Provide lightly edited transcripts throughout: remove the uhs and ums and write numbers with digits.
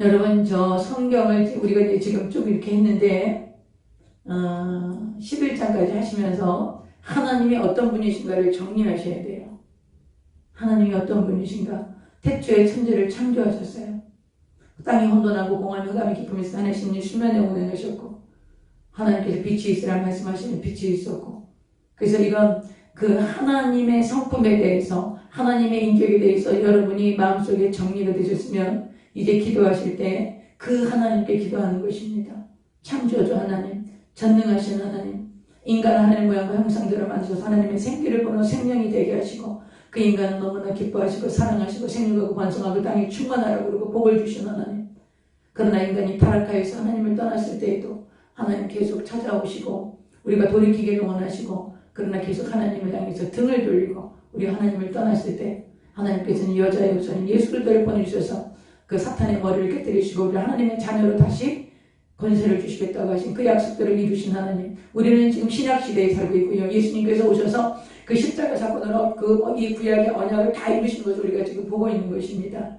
여러분, 저 성경을 우리가 이제 지금 쭉 이렇게 했는데 11장까지 하시면서 하나님이 어떤 분이신가를 정리하셔야 돼요. 하나님이 어떤 분이신가? 태초에 천지를 창조하셨어요. 땅이 혼돈하고 공함이 흑암이 깊음에서 하나님이 수면에 운행하셨고, 하나님께서 빛이 있으라 말씀하시면 빛이 있었고, 그래서 이런 그 하나님의 성품에 대해서, 하나님의 인격에 대해서 여러분이 마음속에 정리가 되셨으면 이제 기도하실 때 그 하나님께 기도하는 것입니다. 창조주 하나님, 전능하신 하나님, 인간을 하나님의 모양과 형상대로 만드셔서 하나님의 생기를 보는 생명이 되게 하시고, 그 인간은 너무나 기뻐하시고 사랑하시고 생육하고 번성하고 땅에 충만하라고 그러고 복을 주신 하나님. 그러나 인간이 타락하여서 하나님을 떠났을 때에도 하나님 계속 찾아오시고 우리가 돌이키기를 원하시고, 그러나 계속 하나님을 향해서 등을 돌리고 우리 하나님을 떠났을 때 하나님께서는 여자의 우선인 예수 그리스도를 보내주셔서 그 사탄의 머리를 깨뜨리시고 우리 하나님의 자녀로 다시 권세를 주시겠다고 하신 그 약속들을 이루신 하나님. 우리는 지금 신약시대에 살고 있고요. 예수님께서 오셔서 그 십자가 사건으로 이 구약의 언약을 다 이루신 것을 우리가 지금 보고 있는 것입니다.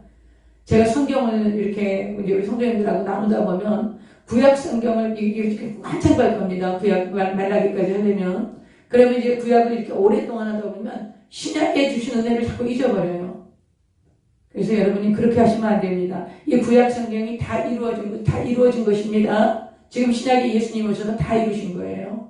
제가 성경을 이렇게 우리 성도님들하고 나누다 보면 구약 성경을 이렇게 한참 갈 겁니다. 구약 말라기까지 하려면. 그러면 이제 구약을 이렇게 오랫동안 하다 보면 신약에 주신 은혜를 자꾸 잊어버려요. 그래서 여러분이 그렇게 하시면 안 됩니다. 이 구약 성경이 다 이루어진 것입니다. 지금 신약에 예수님 오셔서 다 이루신 거예요.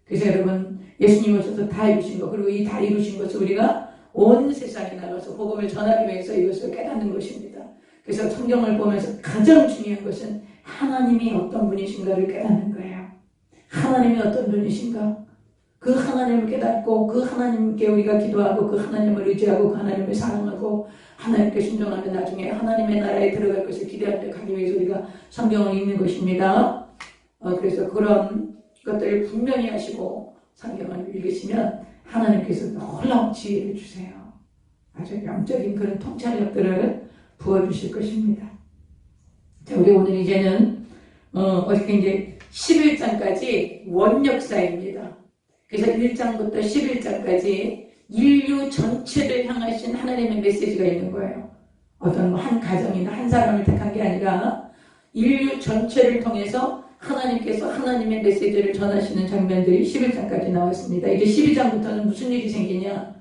그래서 여러분, 예수님 오셔서 다 이루신 거, 그리고 이 다 이루신 것을 우리가 온 세상에 나가서 복음을 전하기 위해서 이것을 깨닫는 것입니다. 그래서 성경을 보면서 가장 중요한 것은 하나님이 어떤 분이신가를 깨닫는 거예요. 하나님이 어떤 분이신가? 그 하나님을 깨닫고 그 하나님께 우리가 기도하고 그 하나님을 의지하고 그 하나님을 사랑하고 하나님께 순종하면 나중에 하나님의 나라에 들어갈 것을 기대하며 가기 위해서 우리가 성경을 읽는 것입니다. 그래서 그런 것들을 분명히 하시고 성경을 읽으시면 하나님께서 놀라운 지혜를 주세요. 아주 영적인 그런 통찰력들을 부어주실 것입니다. 자, 우리 오늘 이제는 어저께 이제 11장까지 원역사입니다. 그래서 1장부터 11장까지 인류 전체를 향하신 하나님의 메시지가 있는 거예요. 어떤 한 가정이나 한 사람을 택한 게 아니라 인류 전체를 통해서 하나님께서 하나님의 메시지를 전하시는 장면들이 11장까지 나왔습니다. 이제 12장부터는 무슨 일이 생기냐?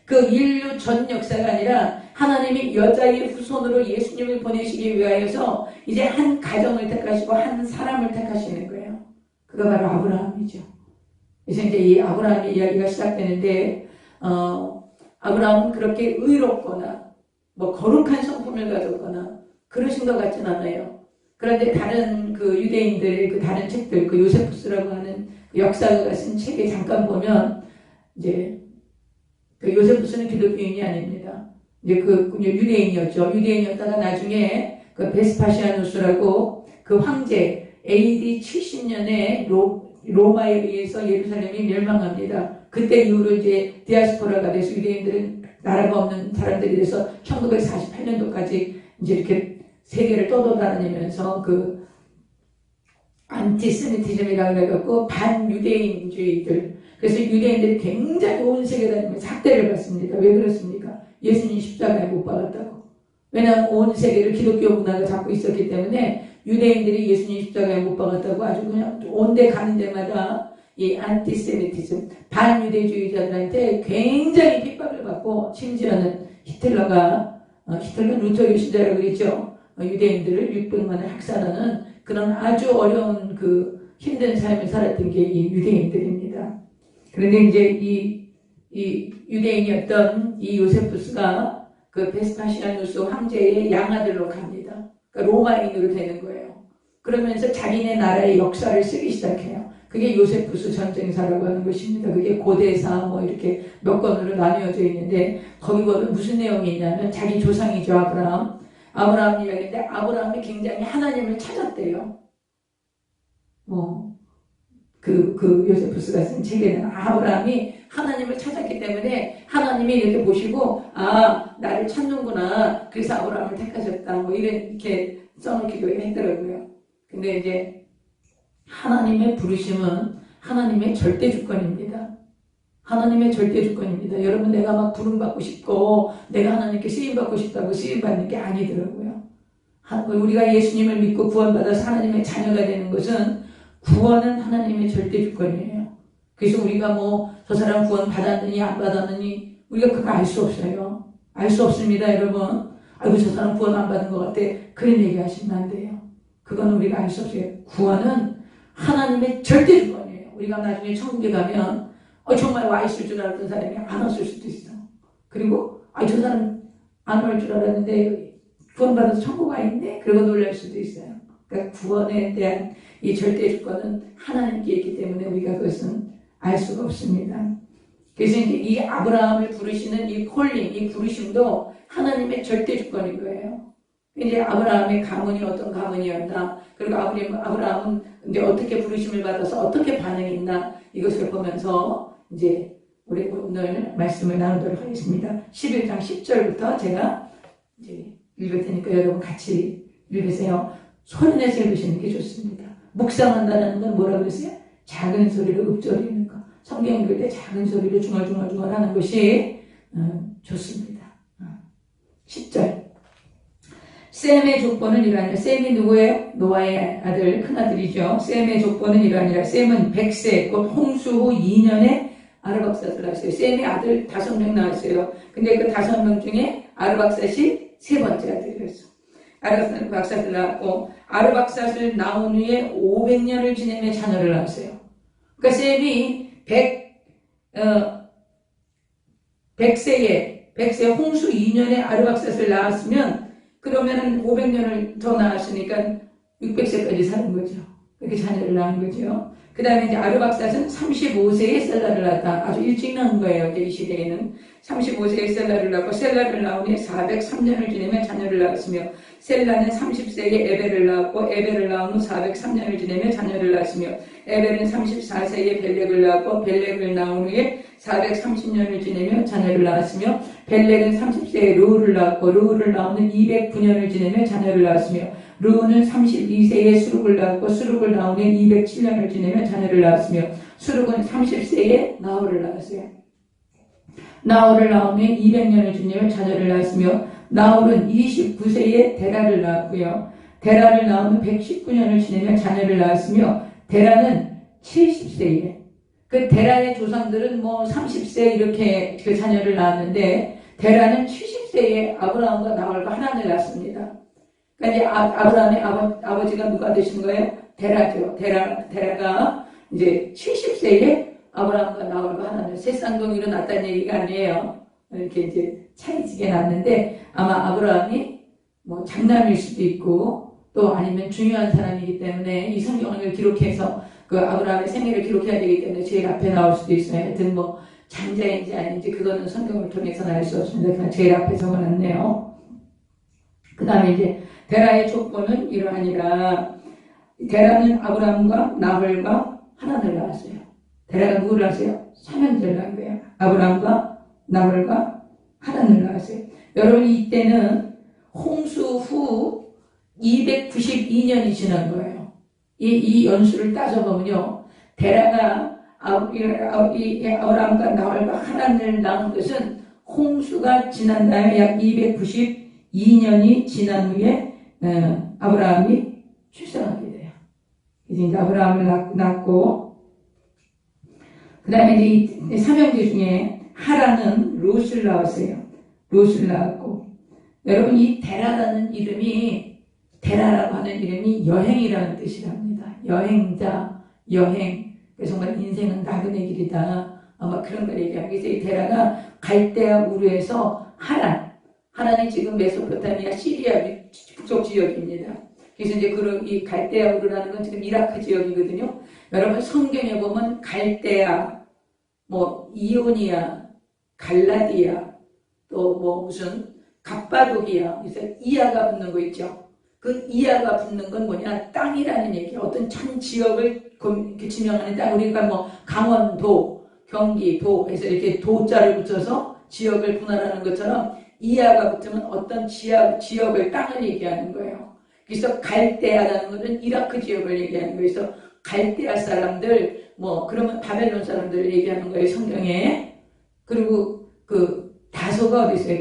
그 인류 전 역사가 아니라 하나님이 여자의 후손으로 예수님을 보내시기 위하여서 이제 한 가정을 택하시고 한 사람을 택하시는 거예요. 그가 바로 아브라함이죠. 그래서 이제 이 아브라함의 이야기가 시작되는데 아브라함은 그렇게 의롭거나 뭐 거룩한 성품을 가졌거나 그러신 것 같진 않아요. 그런데 다른 그 유대인들의 그 다른 책들, 그 요세푸스라고 하는 그 역사가가 쓴 책에 잠깐 보면 이제 그 요세푸스는 기독교인이 아닙니다. 이제 그 유대인이었죠. 유대인이었다가 나중에 그 베스파시아누스라고 그 황제 AD 70년에 로마에 의해서 예루살렘이 멸망합니다. 그때 이후로 이제 디아스포라가 돼서 유대인들은 나라가 없는 사람들이 돼서 1948년도까지 이제 이렇게 세계를 떠돌아다니면서 그 안티세미티즘이라고 해갖고 반유대인주의들, 그래서 유대인들이 굉장히 온 세계 다니면서 학대를 받습니다. 왜 그렇습니까? 예수님 십자가에 못 박았다고. 왜냐하면 온 세계를 기독교 문화가 잡고 있었기 때문에 유대인들이 예수님 십자가에 못 박았다고 아주 그냥 온데 가는 데마다 이 안티세미티즘, 반유대주의자들한테 굉장히 핍박을 받고, 심지어는 히틀러가 루터교 신자라고 그랬죠. 유대인들을 600만을 학살하는 그런 아주 어려운 그 힘든 삶을 살았던 게 이 유대인들입니다. 그런데 이제 이 유대인이었던 이 요세푸스가 그 베스파시아누스 황제의 양아들로 갑니다. 그러니까 로마인으로 되는 거예요. 그러면서 자기네 나라의 역사를 쓰기 시작해요. 그게 요세푸스 전쟁사라고 하는 것입니다. 그게 고대사 뭐 이렇게 몇 권으로 나뉘어져 있는데, 거기 보면 무슨 내용이 있냐면 자기 조상이죠, 아브라함 이야기인데, 아브라함이 굉장히 하나님을 찾았대요. 그 요세푸스가 쓴 책에는 아브라함이 하나님을 찾았기 때문에 하나님이 이렇게 보시고, 나를 찾는구나, 그래서 아브라함을 택하셨다, 뭐 이렇게 써놓기도 했더라고요. 근데 이제 하나님의 부르심은 하나님의 절대 주권입니다. 하나님의 절대 주권입니다. 여러분, 내가 막 부름받고 싶고 내가 하나님께 쓰임받고 싶다고 쓰임받는 게 아니더라고요. 우리가 예수님을 믿고 구원받아서 하나님의 자녀가 되는 것은 구원은 하나님의 절대 주권이에요. 그래서 우리가 뭐 저 사람 구원 받았느니 안 받았느니 우리가 그거 알 수 없어요. 알 수 없습니다, 여러분. 아이고 저 사람 구원 안 받은 것 같아. 그런 얘기 하시면 안 돼요. 그건 우리가 알 수 없어요. 구원은 하나님의 절대 주권이에요. 우리가 나중에 천국에 가면 정말 와 있을 줄 알았던 사람이 안 왔을 수도 있어. 그리고 저 사람 안 올 줄 알았는데 구원받아서 천국 와 있네? 그러고 놀랄 수도 있어요. 그러니까 구원에 대한 이 절대 주권은 하나님께 있기 때문에 우리가 그것은 알 수가 없습니다. 그래서 이제 이 아브라함을 부르시는 이 콜링, 이 부르심도 하나님의 절대 주권인 거예요. 이제 아브라함의 가문이 어떤 가문이었나, 그리고 아브라함은 이제 어떻게 부르심을 받아서 어떻게 반응했나, 이것을 보면서 이제 우리 오늘 말씀을 나누도록 하겠습니다. 11장 10절부터 제가 이제 읽을 테니까 여러분 같이 읽으세요. 소리 내서 읽으시는 게 좋습니다. 묵상한다는 건 뭐라 그랬어요? 작은 소리로 읊조리는 거. 성경 읽을 때 작은 소리로 중얼중얼 하는 것이 좋습니다. 10절. 셈의 족보는 이러하니라. 셈이 누구예요? 노아의 아들, 큰아들이죠. 셈의 족보는 이러하니라. 셈은 100세, 곧 홍수 후 2년에 아르박사스를 낳았어요. 셈의 아들 5명 낳았어요. 근데 그 5명 중에 아르박사시 세 번째 아들이었어. 아르박사스를 낳았고, 아르박사스를 낳은 후에 500년을 지내며 자녀를 낳았어요. 그러니까 셈이 100세에 홍수 2년에 아르박사스를 낳았으면 그러면은 500년을 더 낳았으니까 600세까지 사는 거죠. 그렇게 자녀를 낳은 거죠. 그 다음에 이제 아르박사스는 35세에 셀라를 낳았다. 아주 일찍 낳은 거예요. 이제 이 시대에는. 35세에 셀라를 낳고, 셀라를 낳은 후에 403년을 지내며 자녀를 낳았으며, 셀라는 30세에 에벨을 낳았고, 에벨을 낳은 후 403년을 지내며 자녀를 낳았으며, 에벨은 34세에 벨렉을 낳았고, 벨렉을 낳은 후에 430년을 지내며 자녀를 낳았으며, 벨렉은 30세에 르우를 낳았고, 르우를 낳은 후 209년을 지내며 자녀를 낳았으며, 르우는 32세에 수룩을 낳았고, 수룩을 낳은 후에 207년을 지내며 자녀를 낳았으며, 수룩은 30세에 나홀을 낳았어요. 나홀을 낳은 후에 200년을 지내며 자녀를 낳았으며, 나홀은 29세에 데라를 낳았고요. 데라를 낳은 후 119년을 지내며 자녀를 낳았으며, 데라는 70세에, 그 데라의 조상들은 뭐 30세 이렇게 그 자녀를 낳았는데, 데라는 70세에 아브라함과 나홀과 하나를 낳습니다. 그러니까 이제 아브라함의 아버지가 누가 되신 거예요? 데라죠. 데라가 이제 70세에 아브라함과 나홀과 하나를 새 쌍둥이로 낳았다는 얘기가 아니에요. 이렇게 이제 차이지게 낳았는데 아마 아브라함이 뭐 장남일 수도 있고 또 아니면 중요한 사람이기 때문에 이 성경을 기록해서 그 아브라함의 생애를 기록해야 되기 때문에 제일 앞에 나올 수도 있어요. 하여튼 뭐 장자인지 아닌지 그거는 성경을 통해서는 알 수 없습니다. 그냥 제일 앞에 적어놨네요. 그 다음에 이제 데라의 족보는 이러하니라. 데라는 아브라함과 나홀과 하란을 낳았어요. 데라가 누구를 낳았어요? 삼형제를 낳은 거예요. 아브라함과 나홀과 하란을 낳았어요. 여러분 이때는 홍수 후 292년이 지난 거예요. 이 연수를 따져보면요. 데라가 아브라함과 나홀과 하란을 낳은 것은 홍수가 지난 다음에 약 292년이 지난 후에 아브라함이 출생하게 돼요. 이제 아브라함을 낳고, 그 다음에 이제 이 삼형제 중에 하란은 롯을 낳았어요. 롯을 낳았고, 여러분 이 데라라는 이름이, 데라라고 하는 이름이 여행이라는 뜻이랍니다. 여행자, 여행. 정말 인생은 나그네 길이다. 아마 그런 걸 얘기하고, 그래서 이 데라가 갈대아 우르에서 하란이 지금 메소포타미아 시리아 북쪽 지역입니다. 그래서 이제 이 갈대아 우르라는 건 지금 이라크 지역이거든요. 여러분 성경에 보면 갈대아, 뭐 이오니아, 갈라디아, 또 뭐 무슨 갑바도기아, 그래서 이하가 붙는 거 있죠. 그 이하가 붙는 건 뭐냐? 땅이라는 얘기. 어떤 전 지역을 지명하는 땅. 우리가 뭐 강원도, 경기도 해서 이렇게 도자를 붙여서 지역을 분할하는 것처럼 이하가 붙으면 어떤 지역을 땅을 얘기하는 거예요. 그래서 갈대아라는 것은 이라크 지역을 얘기하는 거예요. 그래서 갈대아 사람들, 뭐 그러면 바벨론 사람들을 얘기하는 거예요, 성경에. 그리고 그 다소가 어디 있어요?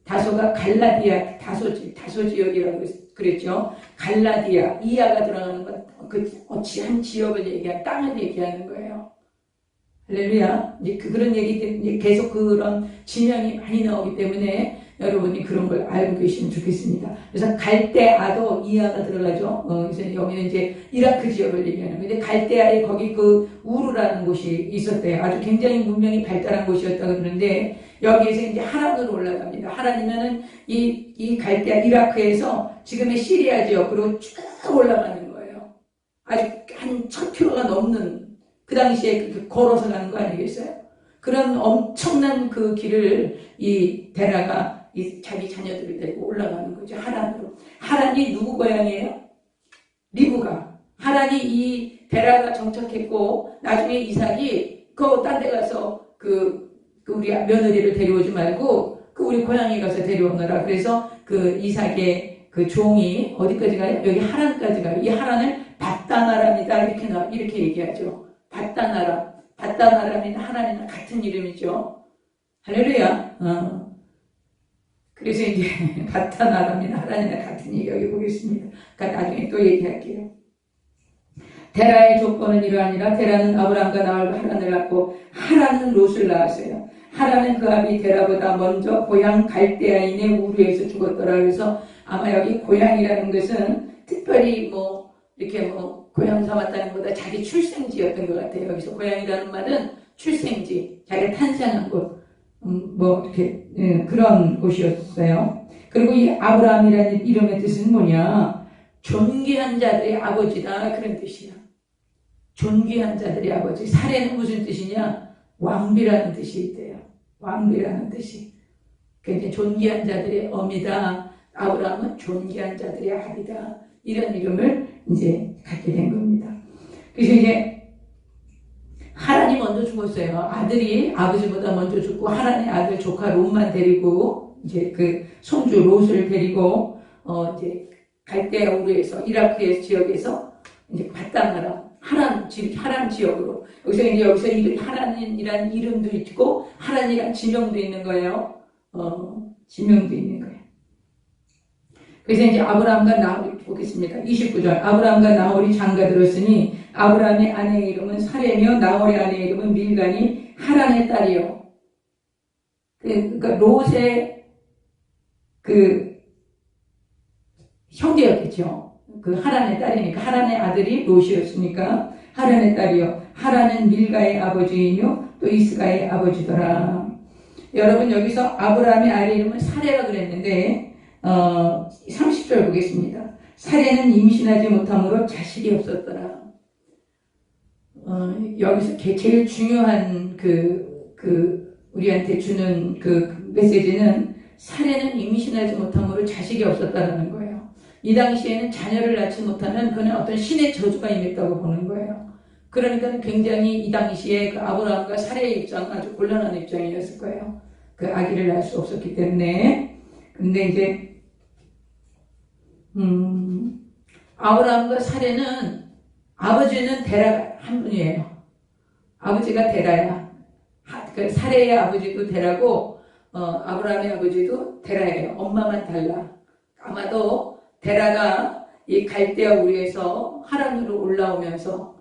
다소가 갈라디아, 다소 지역이라고 그랬죠. 갈라디아, 이하가 들어가는 건 한 지역을 얘기한, 땅을 얘기하는 거예요. 할렐루야. 이제 그런 얘기 때문에 계속 그런 지명이 많이 나오기 때문에 여러분이 그런 걸 알고 계시면 좋겠습니다. 그래서 갈대아도 이하가 들어가죠. 그래서 여기는 이제 이라크 지역을 얘기하는 건데, 갈대아에 거기 그 우르라는 곳이 있었대요. 아주 굉장히 문명이 발달한 곳이었다고 그러는데, 여기에서 이제 하란으로 올라갑니다. 하란이면은 이 갈대아 이라크에서 지금의 시리아 지역으로 쭉 올라가는 거예요. 아주 한 1000km가 넘는, 그 당시에 걸어서 가는 거 아니겠어요? 그런 엄청난 그 길을 이 데라가 자기 자녀들을 데리고 올라가는 거죠. 하란으로. 하란이 누구 고향이에요? 리브가. 하란이 이 데라가 정착했고, 나중에 이삭이 딴 데 가서 우리 며느리를 데려오지 말고 우리 고향에 가서 데려오느라. 그래서 이삭의 종이 어디까지 가요? 여기 하란까지 가요. 이 하란을 밧다나람이다 이렇게 얘기하죠. 밧다나람이나 하란이나 같은 이름이죠. 할렐루야. 그래서 이제 밧다나람이나 하란이나 같은 얘기 여기 보겠습니다. 그러니까 나중에 또 얘기할게요. 데라의 조건은 이러하니라. 데라는 아브람과 나홀과 하란을 낳고 하란은 롯을 낳았어요. 하란은 그 아비 데라보다 먼저 고향 갈대아인의 우르에서 죽었더라. 그래서 아마 여기 고향이라는 것은 특별히 이렇게 고향 삼았다는 것보다 자기 출생지였던 것 같아요. 여기서 고향이라는 말은 출생지, 자기가 탄생한 곳, 이렇게 그런 곳이었어요. 그리고 이 아브라함이라는 이름의 뜻은 뭐냐? 존귀한 자들의 아버지다, 그런 뜻이야. 존귀한 자들의 아버지. 사례는 무슨 뜻이냐? 왕비라는 뜻이 있대요. 왕비라는 뜻이. 그러니까 존귀한 자들의 어미다. 아브라함은 존귀한 자들의 아비다. 이런 이름을 이제 갖게 된 겁니다. 그래서 이제 하란이 먼저 죽었어요. 아들이 아버지보다 먼저 죽고, 하란의 아들 조카 롯만 데리고 이제 손주 롯을 데리고 이제 갈대아 우르에서 이라크 지역에서 이제 밧다나람 하란 지역으로, 여기서 하란이라는 이름도 있고 하란이라는 지명도 있는 거예요. 지명도 있는 거예요. 그래서 이제 아브라함과 나홀이 보겠습니다. 29절. 아브라함과 나홀이 장가들었으니 아브라함의 아내의 이름은 사레며 나홀의 아내의 이름은 밀가니 하란의 딸이요. 그러니까 롯의 형제였겠죠. 하란의 딸이니까, 하란의 아들이 롯이었으니까 하란의 딸이요. 하란은 밀가의 아버지이며 또 이스가의 아버지더라. 여러분, 여기서 아브라함의 아내 이름은 사레라 그랬는데 30절 보겠습니다. 사레는 임신하지 못함으로 자식이 없었더라. 여기서 제일 중요한 우리한테 주는 메시지는, 사레는 임신하지 못함으로 자식이 없었다는 거예요. 이 당시에는 자녀를 낳지 못하면 그는 어떤 신의 저주가 임했다고 보는 거예요. 그러니까 굉장히 이 당시에 아브라함과 사레의 입장은 아주 곤란한 입장이었을 거예요. 아기를 낳을 수 없었기 때문에. 근데 이제 아브라함과 사레는, 아버지는 데라가 한 분이에요. 아버지가 데라야. 사레의 아버지도 데라고 아브라함의 아버지도 데라예요. 엄마만 달라. 아마도 데라가 이 갈대아 우르에서 하란으로 올라오면서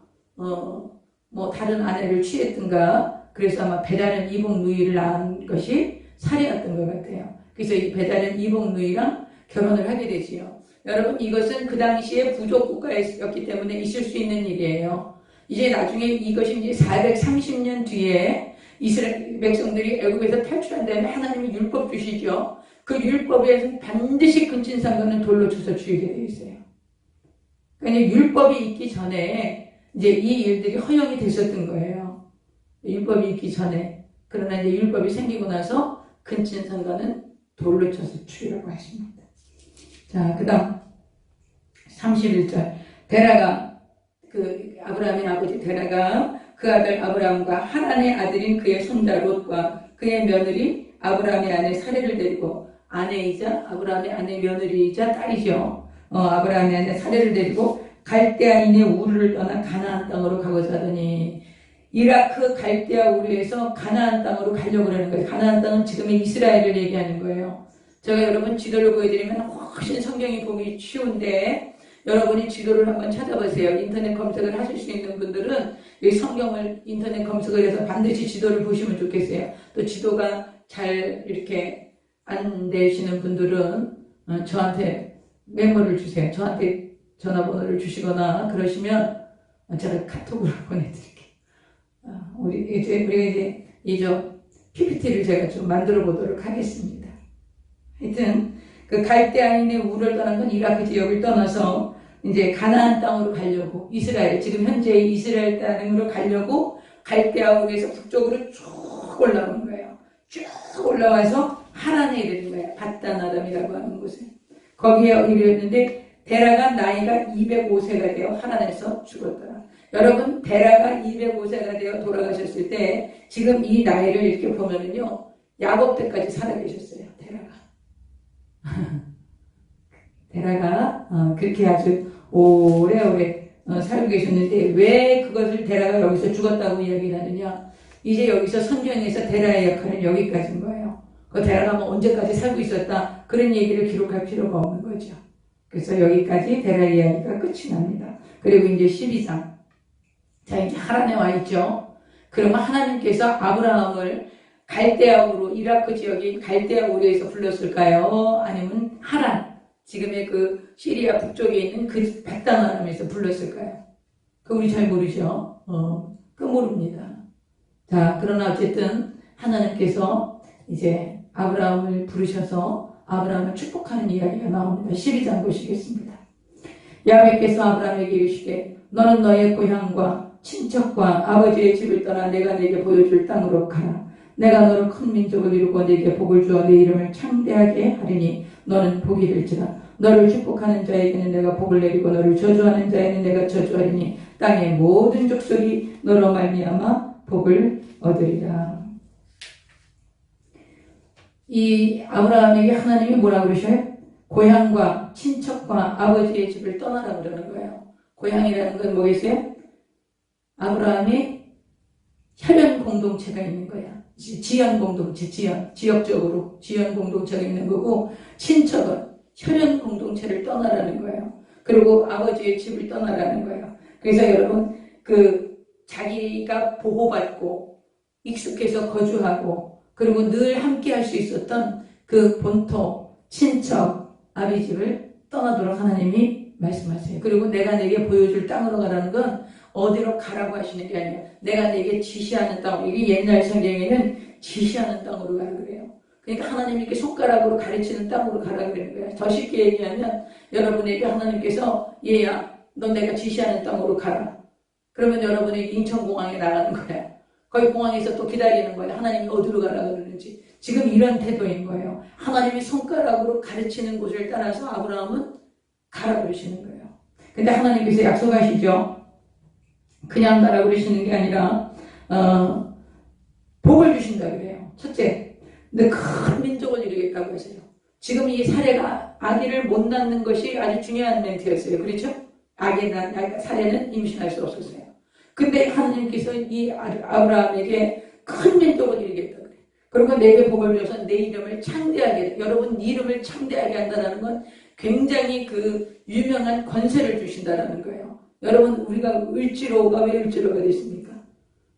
다른 아내를 취했든가, 그래서 아마 배다른 이복 누이를 낳은 것이 사례였던 것 같아요. 그래서 이 배다른 이복 누이랑 결혼을 하게 되지요. 여러분, 이것은 그 당시에 부족 국가였기 때문에 있을 수 있는 일이에요. 이제 나중에 이것이 이제 430년 뒤에 이스라엘 백성들이 애굽에서 탈출한 다음에 하나님이 율법 주시죠. 그 율법에서 반드시 근친상간은 돌로 쳐서 죽이게 되어 있어요. 그러니까 율법이 있기 전에 이제 이 일들이 허용이 됐었던 거예요. 율법이 있기 전에. 그러나 이제 율법이 생기고 나서 근친상간은 돌로 쳐서 죽이라고 하십니다. 자, 그 다음 31절. 데라가, 아브라함의 아버지 데라가 그 아들 아브라함과 하란의 아들인 그의 손자 롯과 그의 며느리 아브라함의 아내 사레를 데리고, 아내이자 아브라함의 아내 며느리이자 딸이죠. 아브라함의 아내 사레를 데리고 갈대아인의 우르를 떠나 가나안 땅으로 가고자 하더니, 이라크 갈대아 우르에서 가나안 땅으로 가려고 하는 거예요. 가나안 땅은 지금의 이스라엘을 얘기하는 거예요. 제가 여러분 지도를 보여드리면 훨씬 성경이 보기 쉬운데 여러분이 지도를 한번 찾아보세요. 인터넷 검색을 하실 수 있는 분들은 이 성경을 인터넷 검색을 해서 반드시 지도를 보시면 좋겠어요. 또 지도가 잘 이렇게 안 되시는 분들은 저한테 메모를 주세요. 저한테 전화번호를 주시거나 그러시면 제가 카톡으로 보내드릴게요. 우리가 이제 PPT를 제가 좀 만들어 보도록 하겠습니다. 하여튼 그 갈대아인의 우를 떠난 건 이라크 지역을 떠나서 이제 가나안 땅으로 가려고 이스라엘, 지금 현재 이스라엘 땅으로 가려고 갈대아우에서 북쪽으로 쭉 올라오는 거예요. 쭉 올라와서 하란에 이르는 거예요. 바단-아람이라고 하는 곳에. 거기에 이르렀는데 데라가 나이가 205세가 되어 하란에서 죽었더라. 여러분, 데라가 205세가 되어 돌아가셨을 때 지금 이 나이를 이렇게 보면은요, 야곱 때까지 살아계셨어요. 데라가 그렇게 아주 오래오래 살고 계셨는데 왜 그것을 데라가 여기서 죽었다고 이야기를 하느냐. 이제 여기서 성경에서 데라의 역할은 여기까지인 거예요. 그 데라가 뭐 언제까지 살고 있었다 그런 얘기를 기록할 필요가 없는 거죠. 그래서 여기까지 데라 이야기가 끝이 납니다. 그리고 이제 12장. 자, 이제 하란에 와 있죠. 그러면 하나님께서 아브라함을 갈대아우로, 이라크 지역인 갈대아우에서 불렀을까요? 아니면 하란, 지금의 그 시리아 북쪽에 있는 그 바단-아람에서 불렀을까요? 그 우리 잘 모르죠. 그 모릅니다. 자, 그러나 어쨌든 하나님께서 이제 아브라함을 부르셔서 아브라함을 축복하는 이야기가 나옵니다. 12장 보시겠습니다. 야훼께서 아브라함에게 이르시되 너는 너의 고향과 친척과 아버지의 집을 떠나 내가 네게 보여줄 땅으로 가라. 내가 너를 큰 민족을 이루고 네게 복을 주어 네 이름을 창대하게 하리니 너는 복이 될지라. 너를 축복하는 자에게는 내가 복을 내리고 너를 저주하는 자에게는 내가 저주하리니 땅의 모든 족속이 너로 말미암아 복을 얻으리라. 이 아브라함에게 하나님이 뭐라고 그러셔요? 고향과 친척과 아버지의 집을 떠나라고 그러는 거예요. 고향이라는 건 뭐겠어요? 아브라함이 혈연 공동체가 있는 거야. 지연 공동체, 지역적으로 지연 공동체가 있는 거고, 친척은 혈연 공동체를 떠나라는 거예요. 그리고 아버지의 집을 떠나라는 거예요. 그래서 여러분, 자기가 보호받고 익숙해서 거주하고 그리고 늘 함께 할 수 있었던 그 본토, 친척, 아비 집을 떠나도록 하나님이 말씀하세요. 그리고 내가 내게 보여줄 땅으로 가라는 건 어디로 가라고 하시는 게 아니에요. 내가 내게 지시하는 땅, 이게 옛날 성경에는 지시하는 땅으로 가라 그래요. 그러니까 하나님이 이렇게 손가락으로 가르치는 땅으로 가라 그러는 거예요. 더 쉽게 얘기하면 여러분에게 하나님께서 얘야, 너 내가 지시하는 땅으로 가라. 그러면 여러분이 인천공항에 나가는 거예요. 거기 공항에서 또 기다리는 거예요. 하나님이 어디로 가라 그러는지. 지금 이런 태도인 거예요. 하나님이 손가락으로 가르치는 곳을 따라서 아브라함은 가라 그러시는 거예요. 근데 하나님께서 약속하시죠. 그냥 가라 그러시는 게 아니라 복을 주신다 그래요. 첫째, 근데 큰 민족을 이루겠다고 하세요. 지금 이 사례가 아기를 못 낳는 것이 아주 중요한 멘트였어요. 그렇죠? 사례는 임신할 수 없었어요. 근데 하나님께서 이 아브라함에게 큰 민족을 이루겠다 그래요. 그리고 내게 복을 줘서 내 이름을 창대하게, 여러분 이름을 창대하게 한다는 건 굉장히 그 유명한 권세를 주신다는 거예요. 여러분, 우리가 을지로가 왜 을지로가 됐습니까?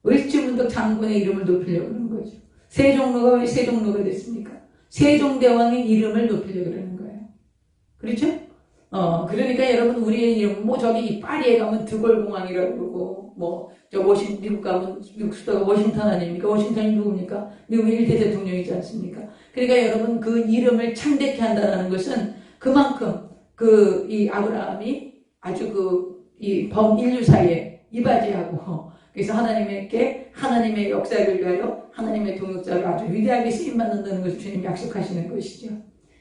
을지문덕 장군의 이름을 높이려고 그러는 거죠. 세종로가 왜 세종로가 됐습니까? 세종대왕의 이름을 높이려고 그러는 거예요. 그렇죠? 그러니까 여러분, 우리의 이름, 저기 파리에 가면 드골공항이라고 그러고, 미국 가면, 미국 수도가 워싱턴 아닙니까? 워싱턴이 누굽니까? 미국의 1대 대통령이지 않습니까? 그러니까 여러분, 그 이름을 창대케 한다는 것은 그만큼, 이 아브라함이 아주 이 범인류 사이에 이바지하고, 그래서 하나님의 역사를 위하여 하나님의 동역자로 아주 위대하게 쓰임받는다는 것을 주님 약속하시는 것이죠.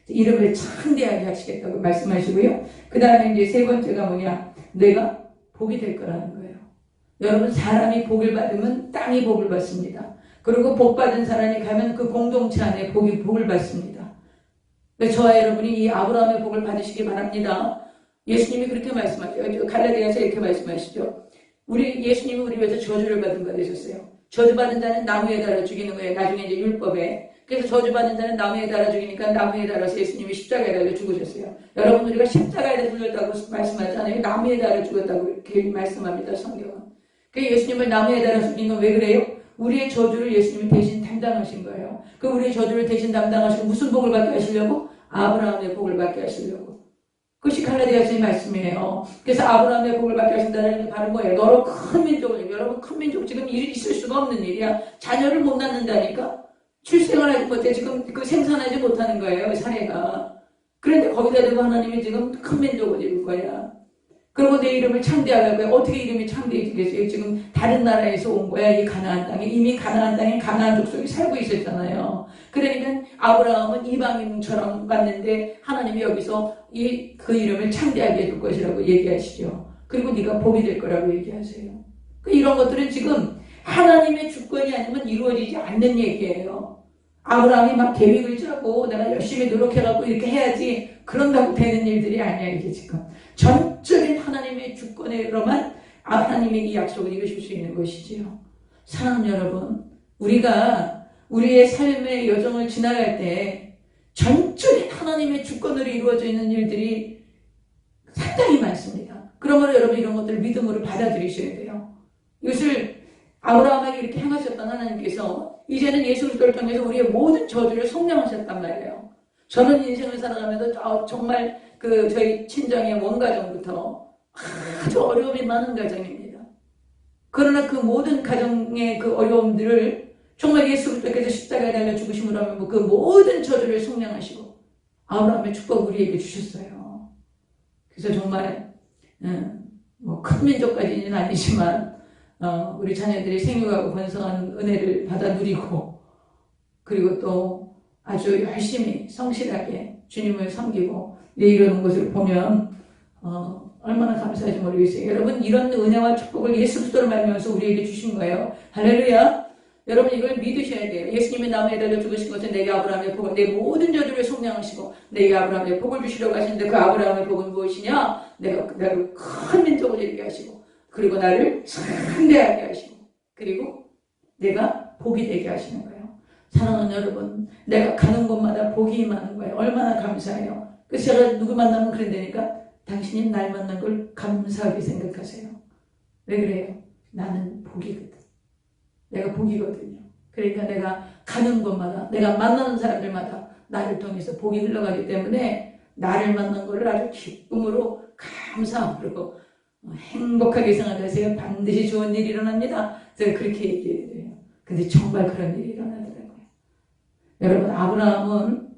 이름을 창대하게 하시겠다고 말씀하시고요. 그 다음에 이제 세 번째가 뭐냐? 내가 복이 될 거라는 거예요. 여러분, 사람이 복을 받으면 땅이 복을 받습니다. 그리고 복 받은 사람이 가면 그 공동체 안에 복을 받습니다. 저와 여러분이 이 아브라함의 복을 받으시기 바랍니다. 예수님이 그렇게 말씀하죠. 갈라디아서 이렇게 말씀하시죠. 예수님이 우리 위해서 저주를 받은 바 되셨어요. 저주받은 자는 나무에 달아 죽이는 거예요. 나중에 이제 율법에 그래서 저주받는 자는 나무에 달아 죽이니까 나무에 달아서 예수님이 십자가에 달려 죽으셨어요. 여러분, 우리가 십자가에 달려 죽었다고 말씀하잖아요. 나무에 달아 죽었다고 이렇게 말씀합니다, 성경은. 그 예수님을 나무에 달아 죽인 건 왜 그래요? 우리의 저주를 예수님이 대신 담당하신 거예요. 그 우리의 저주를 대신 담당하시고 무슨 복을 받게 하시려고? 아브라함의 복을 받게 하시려고. 그것이 갈라디아서의 말씀이에요. 그래서 아브라함의 복을 받게 하신다는 게 바로 뭐예요? 너로 큰 민족을, 여러분 큰 민족 지금 일이 있을 수가 없는 일이야. 자녀를 못 낳는다니까? 출생을 하지 못해 지금 그 생산하지 못하는 거예요, 사례가. 그런데 거기다 대고 하나님이 지금 큰 민족을 이룰 거야. 그리고 내 이름을 창대하게 할 거야. 어떻게 이름이 창대해지겠어요? 지금 다른 나라에서 온 거야, 이 가나안 땅에. 이미 가나안 땅에 가나안 족속이 살고 있었잖아요. 그러니까 아브라함은 이방인처럼 왔는데 하나님이 여기서 그 이름을 창대하게 해줄 것이라고 얘기하시죠. 그리고 네가 복이 될 거라고 얘기하세요. 이런 것들은 지금 하나님의 주권이 아니면 이루어지지 않는 얘기예요. 아브라함이 막 계획을 짜고 내가 열심히 노력해갖고 이렇게 해야지 그런다고 되는 일들이 아니야, 이게 지금. 전적인 하나님의 주권으로만 하나님의 이 약속을 이루실 수 있는 것이지요. 사랑하는 여러분, 우리가 우리의 삶의 여정을 지나갈 때 전적인 하나님의 주권으로 이루어져 있는 일들이 상당히 많습니다. 그러므로 여러분 이런 것들을 믿음으로 받아들이셔야 돼요. 이것을 아브라함에게 이렇게 행하셨던 하나님께서 이제는 예수 그리스도를 통해서 우리의 모든 저주를 속량하셨단 말이에요. 저는 인생을 살아가면서 정말 저희 친정의 원가정부터 아주 어려움이 많은 가정입니다. 그러나 그 모든 가정의 그 어려움들을 정말 예수 그리스도께서 십자가에 달려 죽으심으로 하면 그 모든 저주를 속량하시고 아브라함의 축복을 우리에게 주셨어요. 그래서 정말 큰 민족까지는 아니지만 우리 자녀들이 생육하고 번성한 은혜를 받아 누리고 그리고 또 아주 열심히 성실하게 주님을 섬기고 이러는 것을 보면 얼마나 감사한지 모르겠어요. 여러분, 이런 은혜와 축복을 예수 그리스도를 말미암아서 우리에게 주신 거예요. 할렐루야. 여러분, 이걸 믿으셔야 돼요. 예수님이 나무에 달려 죽으신 것은 내게 아브라함의 복을, 내 모든 저주를 속량하시고 내게 아브라함의 복을 주시려고 하시는데 그 아브라함의 복은 무엇이냐? 내가 큰 민족을 이루게 하시고 그리고 나를 상대하게 하시고 그리고 내가 복이 되게 하시는 거예요. 사랑하는 여러분, 내가 가는 곳마다 복이 임하는 거예요. 얼마나 감사해요. 그래서 제가 누구 만나면 그런다니까 당신이 날 만난 걸 감사하게 생각하세요. 왜 그래요? 나는 복이거든. 내가 복이거든요. 그러니까 내가 가는 곳마다 내가 만나는 사람들마다 나를 통해서 복이 흘러가기 때문에 나를 만난 거를 아주 기쁨으로 감사함으로 행복하게 생각하세요. 반드시 좋은 일이 일어납니다. 제가 그렇게 얘기해요. 근데 정말 그런 일이 일어나더라고요. 여러분, 아브라함은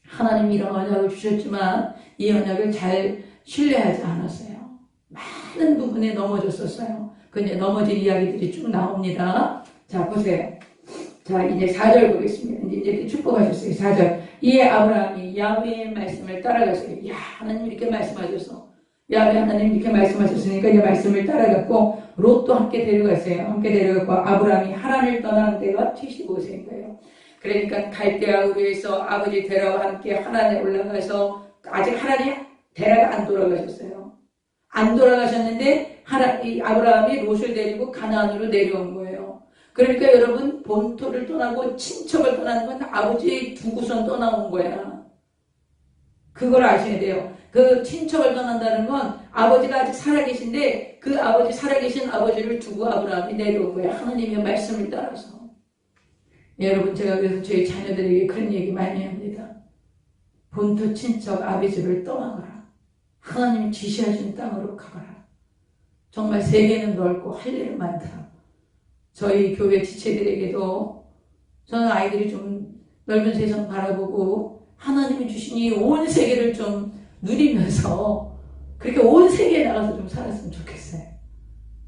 하나님이 이런 언약을 주셨지만 이 언약을 잘 신뢰하지 않았어요. 많은 부분에 넘어졌었어요. 그 이제 넘어진 이야기들이 쭉 나옵니다. 자, 보세요. 자, 이제 4절 보겠습니다. 이제 이렇게 축복하셨어요. 4절. 이에 아브라함이 야훼의 말씀을 따라갔어요. 야, 하나님 이렇게 말씀하셔서 야훼 하나님 이렇게 말씀하셨으니까 이 말씀을 따라갔고 롯도 함께 데려갔어요. 함께 데려갔고 아브라함이 하란을 떠난 때가 75세인 거예요. 그러니까 갈대아 우르에서 아버지 데라와 함께 하란에 올라가서 아직 하란이 데라가 안 돌아가셨어요. 안 돌아가셨는데 아브라함이 롯을 데리고 가나안으로 내려온 거예요. 그러니까 여러분, 본토를 떠나고 친척을 떠나는 건 아버지의 두고선 떠나온 거야. 그걸 아셔야 돼요. 그 친척을 떠난다는 건 아버지가 아직 살아계신데 그 살아계신 아버지를 두고 아브라함이 내려온 거예요. 하나님의 말씀을 따라서. 여러분, 제가 그래서 저희 자녀들에게 그런 얘기 많이 합니다. 본토 친척 아버지를 떠나거라. 하나님이 지시하신 땅으로 가거라. 정말 세계는 넓고 할 일은 많다. 저희 교회 지체들에게도 저는 아이들이 좀 넓은 세상 바라보고 하나님이 주신 이 온 세계를 좀 누리면서 그렇게 온 세계에 나가서 좀 살았으면 좋겠어요.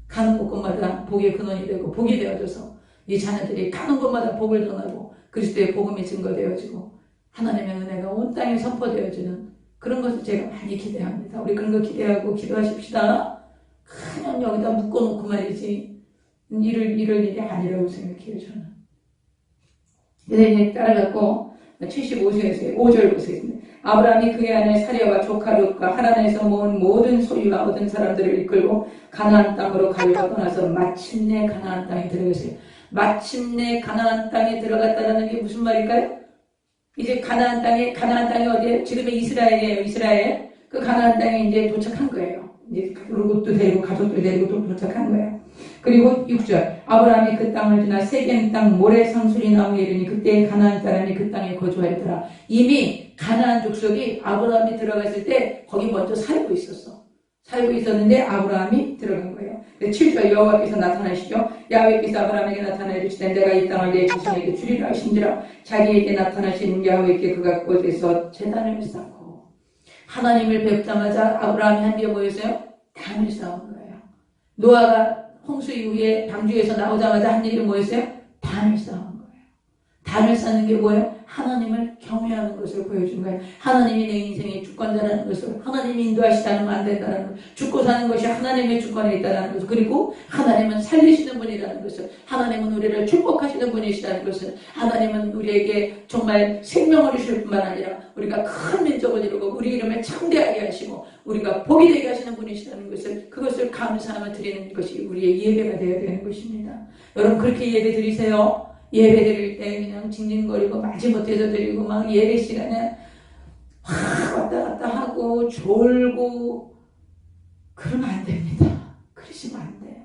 가는 곳곳마다 복의 근원이 되고 복이 되어져서 이 자녀들이 가는 곳마다 복을 전하고 그리스도의 복음이 증거되어지고 하나님의 은혜가 온 땅에 선포되어지는 그런 것을 제가 많이 기대합니다. 우리 그런 거 기대하고 기도하십시다. 그냥 여기다 묶어놓고 말이지 이럴 일이 아니라고 생각해요, 저는. 근데 이제 따라갔고 75세에서 5절 보세요. 아브라함이 그의 아내 사랴와 조카 롯과 하란에서 모은 모든 소유와 얻은 사람들을 이끌고 가나안 땅으로 가려고 떠나서 마침내 가나안 땅에 들어갔어요. 마침내 가나안 땅에 들어갔다라는 게 무슨 말일까요? 이제 가나안 땅이 어디예요? 지금의 이스라엘이에요. 이스라엘. 그 가나안 땅에 이제 도착한 거예요. 이제 롯도 데리고 가족들 데리고 또 도착한 거예요. 그리고 6절 아브라함이 그 땅을 지나 세겜 땅 모래 상수리 나무에 이르니 그때 가나안 사람이 그 땅에 거주하였더라. 이미 가나안 족속이 아브라함이 들어갔을 때 거기 먼저 살고 있었어. 살고 있었는데 아브라함이 들어간 거예요. 7절 여호와께서 나타나시죠. 야훼께서 아브라함에게 나타나 이르시되 내가 이 땅을 내 자손에게 주리라 하신지라. 자기에게 나타나신 야훼께 그가 그곳에서 제단을 쌓고 하나님을 뵙자마자 아브라함이 한 게 뭐였어요? 단을 쌓은 거예요. 노아가 홍수 이후에 방주에서 나오자마자 한 일이 뭐였어요? 단을 쌓은 거예요. 단을 쌓는 게 뭐예요? 하나님을 경외하는 것을 보여준 거예요. 하나님이 내 인생의 주권자라는 것을, 하나님이 인도하시지 않으면 안 된다는 것, 죽고 사는 것이 하나님의 주권에 있다는 것을, 그리고 하나님은 살리시는 분이라는 것을, 하나님은 우리를 축복하시는 분이시라는 것을, 하나님은 우리에게 정말 생명을 주실 뿐만 아니라 우리가 큰 민족을 이루고 우리 이름을 참대하게 하시고 우리가 복이 되게 하시는 분이시라는 것을, 그것을 감사하며 드리는 것이 우리의 예배가 되어야 되는 것입니다. 여러분 그렇게 예배 드리세요. 예배 드릴 때 그냥 징징거리고 마지못해서 드리고 막 예배 시간에 왔다 갔다 하고 졸고 그러면 안 됩니다. 그러시면 안 돼요.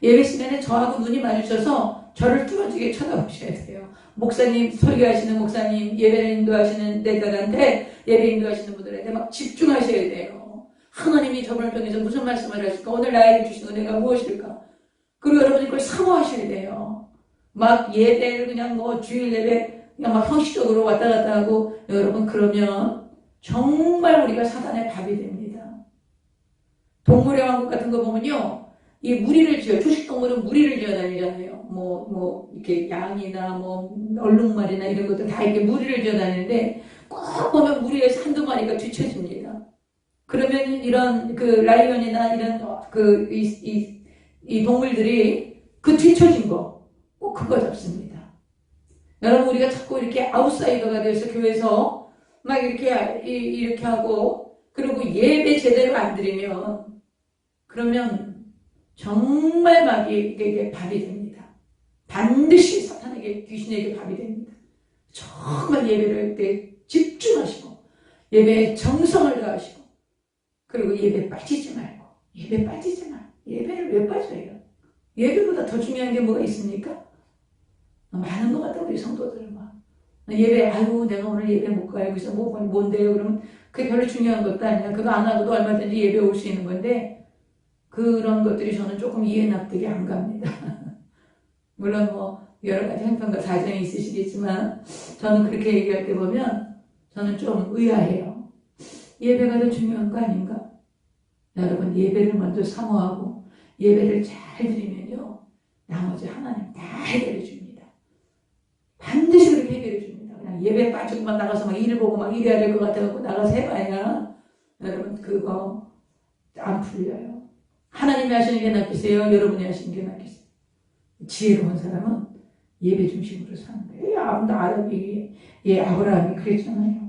예배 시간에 저하고 눈이 마주쳐서 저를 뚫어지게 쳐다보셔야 돼요. 목사님, 설교하시는 목사님, 예배 인도하시는 데들한테, 예배 인도하시는 분들한테 막 집중하셔야 돼요. 하나님이 저분을 통해서 무슨 말씀을 하실까? 오늘 나에게 주시는 은혜가 무엇일까? 그리고 여러분이 그걸 사모하셔야 돼요. 막 예배를 그냥 뭐 주일 예배 그냥 막 형식적으로 왔다 갔다 하고 여러분 그러면 정말 우리가 사단의 밥이 됩니다. 동물의 왕국 같은 거 보면요. 이 무리를 지어, 초식동물은 무리를 지어 다니잖아요. 이렇게 양이나 얼룩말이나 이런 것들 다 이렇게 무리를 지어 다니는데 꼭 보면 무리에서 한두 마리가 뒤처집니다. 그러면 이런 그 라이언이나 이런 이 동물들이 그 뒤처진 거 꼭 그거 잡습니다. 여러분 우리가 자꾸 이렇게 아웃사이더가 돼서 교회에서 막 이렇게 하고 그리고 예배 제대로 안 드리면 그러면 정말 마귀에게 밥이 됩니다. 반드시 사탄에게 귀신에게 밥이 됩니다. 정말 예배를 할 때 집중하시고 예배에 정성을 다하시고 그리고 예배 빠지지 말고 예배를 왜 빠져요? 예배보다 더 중요한 게 뭐가 있습니까? 많은 것 같다 우리 성도들 막 예배 아이고 내가 오늘 예배 못 가요 그래서 뭔데요? 그러면 그게 별로 중요한 것도 아니야. 그거 안 하고도 얼마든지 예배 올 수 있는 건데 그런 것들이 저는 조금 이해 납득이 안 갑니다. 물론 여러 가지 형편과 사정이 있으시겠지만 저는 그렇게 얘기할 때 보면 저는 좀 의아해요. 예배가 더 중요한 거 아닌가? 여러분 예배를 먼저 사모하고 예배를 잘 드리면요 나머지 하나님 다 해결해 줍니다. 반드시 그렇게 해결해 줍니다. 그냥 예배 빠지고만 나가서 막 일 보고 막 일해야 될 것 같아갖고 나가서 해봐야 여러분 그거 안 풀려요. 하나님이 하시는 게 낫겠어요? 여러분이 하시는 게 낫겠어요? 지혜로운 사람은 예배 중심으로 사는 거예요. 아브라함이 그랬잖아요.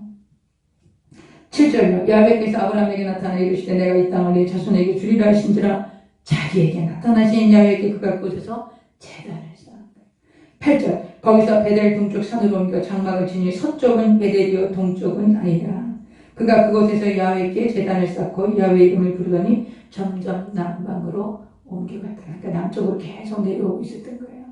7절요. 야훼께서 아브라함에게 나타나 이르시되 내가 이 땅을 내 자손에게 주리라 하신지라. 자기에게 나타나신 야훼께 그가 그곳에서 제단을 쌓은 거예요. 8절. 거기서 베델 동쪽 산으로 옮겨 장막을 지니 서쪽은 베델이요 동쪽은 아이라. 그가 그곳에서 야훼께 제단을 쌓고 야훼 이름을 부르더니 점점 남방으로 옮겨갔더라. 그러니까 남쪽으로 계속 내려오고 있었던 거예요.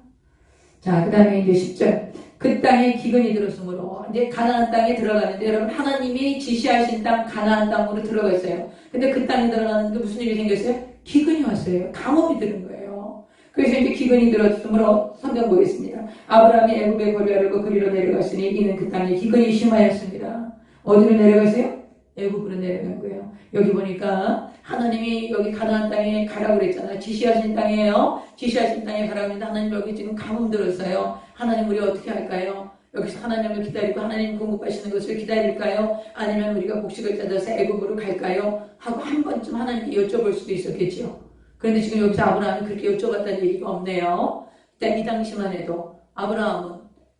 자, 그 다음에 이제 10절. 그 땅에 기근이 들었으므로 이제 가나안 땅에 들어가는데 여러분 하나님이 지시하신 땅 가나안 땅으로 들어갔어요. 근데 그 땅에 들어가는데 무슨 일이 생겼어요? 기근이 왔어요. 가뭄이 드는 거예요. 그래서 이제 기근이 들었으므로 성경 보겠습니다. 아브라함이 애굽에 거류하려고 그리로 내려갔으니 이는 그 땅에 기근이 심하였습니다. 어디로 내려갔어요? 애굽으로 내려간 거예요. 여기 보니까 하나님이 여기 가나안 땅에 가라고 그랬잖아요. 지시하신 땅이에요. 지시하신 땅에 가라고 했는데 하나님 여기 지금 가뭄 들었어요. 하나님 우리 어떻게 할까요? 여기서 하나님을 기다리고 하나님 공급하시는 것을 기다릴까요? 아니면 우리가 곡식을 찾아서 애굽으로 갈까요? 하고 한 번쯤 하나님께 여쭤볼 수도 있었겠죠. 그런데 지금 여기서 아브라함이 그렇게 여쭤봤다는 얘기가 없네요. 일단 이 당시만 해도 아브라함은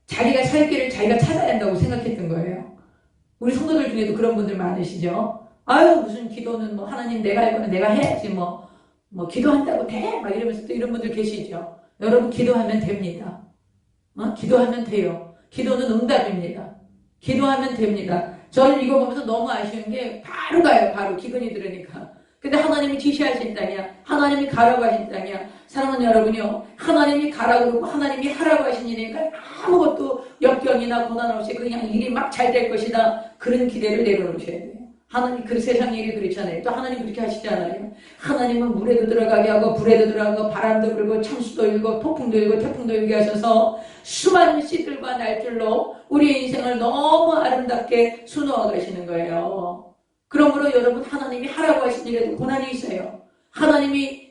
자기가 살 길을 자기가 찾아야 한다고 생각했던 거예요. 우리 성도들 중에도 그런 분들 많으시죠? 아유 무슨 기도는 하나님 내가 할 거는 내가 해야지 기도한다고 돼? 막 이러면서 또 이런 분들 계시죠? 여러분 기도하면 됩니다. 기도하면 돼요. 기도는 응답입니다. 기도하면 됩니다. 저는 이거 보면서 너무 아쉬운 게 바로 가요. 바로 기근이 들으니까. 근데 하나님이 지시하신 땅이야. 하나님이 가라고 하신 땅이야. 사랑하는 여러분요. 하나님이 가라고 그러고 하나님이 하라고 하신 일이니까 아무것도 역경이나 고난 없이 그냥 일이 막 잘 될 것이다. 그런 기대를 내려놓으셔야 돼요. 하나님, 그 세상 일이 그렇잖아요. 또 하나님 그렇게 하시지 않아요. 하나님은 물에도 들어가게 하고 불에도 들어가고 바람도 불고 창수도 일고 폭풍도 일고 태풍도 일게 하셔서 수많은 씨들과 날줄로 우리 인생을 너무 아름답게 수놓아 가시는 거예요. 그러므로 여러분 하나님이 하라고 하신 일에도 고난이 있어요. 하나님이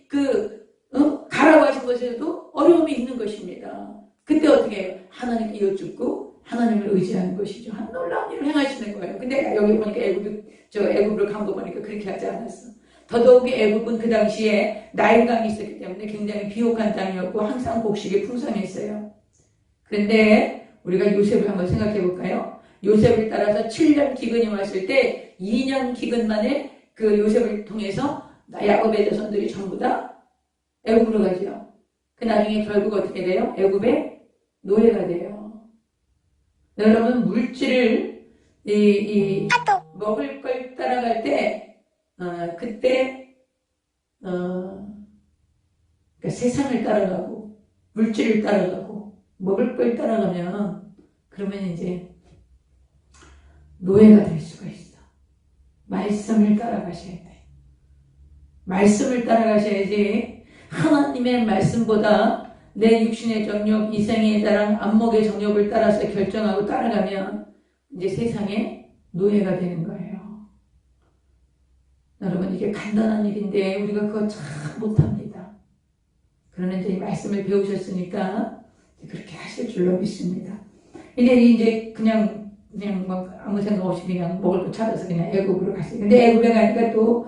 가라고 하신 것에도 어려움이 있는 것입니다. 그때 어떻게 해요? 하나님께 여쭙고 하나님을 의지하는 것이죠. 한 놀라운 일을 행하시는 거예요. 근데 여기 보니까 애굽을 간 거 보니까 그렇게 하지 않았어. 더더욱이 애굽은 그 당시에 나일강이 있었기 때문에 굉장히 비옥한 땅이었고 항상 곡식이 풍성했어요. 그런데 우리가 요셉을 한번 생각해 볼까요? 요셉을 따라서 7년 기근이 왔을 때 2년 기근 만에 그 요셉을 통해서 야곱의 자손들이 전부 다 애굽으로 가죠. 그 나중에 결국 어떻게 돼요? 애굽의 노예가 돼요. 여러분 물질을 먹을 걸 따라갈 때 그때 그러니까 세상을 따라가고 물질을 따라가고 먹을 걸 따라가면 그러면 이제 노예가 될 수가 있어. 말씀을 따라가셔야 돼. 말씀을 따라가셔야지. 하나님의 말씀보다 내 육신의 정욕, 이생의 자랑, 안목의 정욕을 따라서 결정하고 따라가면 이제 세상의 노예가 되는 거예요. 여러분 이게 간단한 일인데 우리가 그거 참 못합니다. 그러나 이제 말씀을 배우셨으니까 그렇게 하실 줄로 믿습니다. 이제 그냥 뭐 아무 생각 없이 그냥 먹을 거 찾아서 그냥 애굽으로 갔어요. 근데 애굽에 가니까 또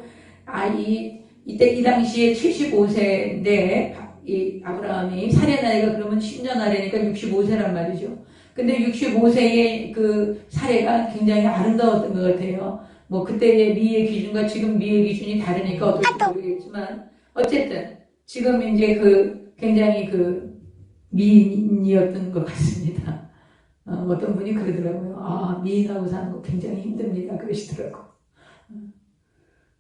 이때 이 당시에 75세인데 이 아브라함이 살해 나이가 그러면 10년 아래니까 65세란 말이죠. 근데 65세의 그 살해가 굉장히 아름다웠던 것 같아요. 뭐 그때의 미의 기준과 지금 미의 기준이 다르니까 어떨지 모르겠지만 어쨌든 지금 이제 굉장히 미인이었던 것 같습니다. 어떤 분이 그러더라고요. 미인하고 사는 거 굉장히 힘듭니다. 그러시더라고.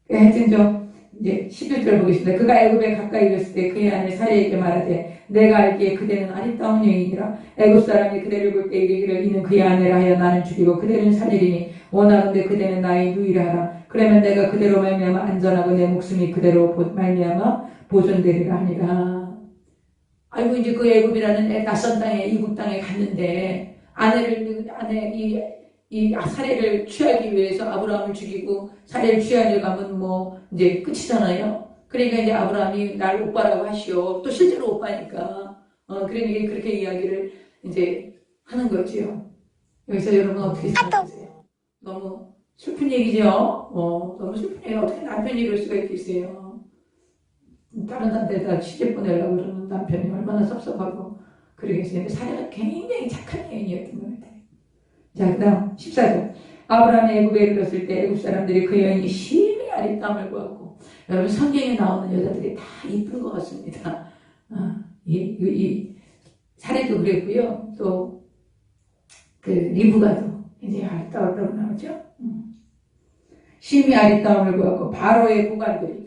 하여튼 좀 이제 11절 보겠습니다. 그가 애굽에 가까이 이르렀을 때 그의 아내 사례에게 말하되 내가 알기에 그대는 아리따운 여인이라 애굽 사람이 그대를 볼 때 이르기를 이는 그의 아내라 하여 나는 죽이고 그대는 살리리니 원하건대 그대는 나의 누이라 하라. 그러면 내가 그대로 말미암아 안전하고 내 목숨이 그대로 말미암아 보존되리라 하니라. 아이고 이제 그 애굽이라는 낯선 땅에 이국 땅에 갔는데 이 사례를 취하기 위해서 아브라함을 죽이고 사례를 취하려고 하면 뭐 이제 끝이잖아요. 그러니까 이제 아브라함이 날 오빠라고 하시오. 또 실제로 오빠니까. 그러니까 그렇게 이야기를 이제 하는 거지요. 여기서 여러분 어떻게 생각하세요? 너무 슬픈 얘기죠? 너무 슬픈 얘기. 어떻게 남편이 이럴 수가 있겠어요? 다른 데다 시집 보내려고 그러는 남편이 얼마나 섭섭하고 그러겠어요. 근데 사례가 굉장히 착한 여인이었던 것 같아요. 자, 그 다음 14절. 아브라함이 애굽에 이르렀을 때 애굽 사람들이 그 여인이 심히 아리따움을 보았고, 여러분 성경에 나오는 여자들이 다 이쁜 것 같습니다. 이 사례도 그랬고요. 또 그 리브가도 이제 아리따웠다고 나오죠. 심히 아리따움을 보았고 바로의 고관들이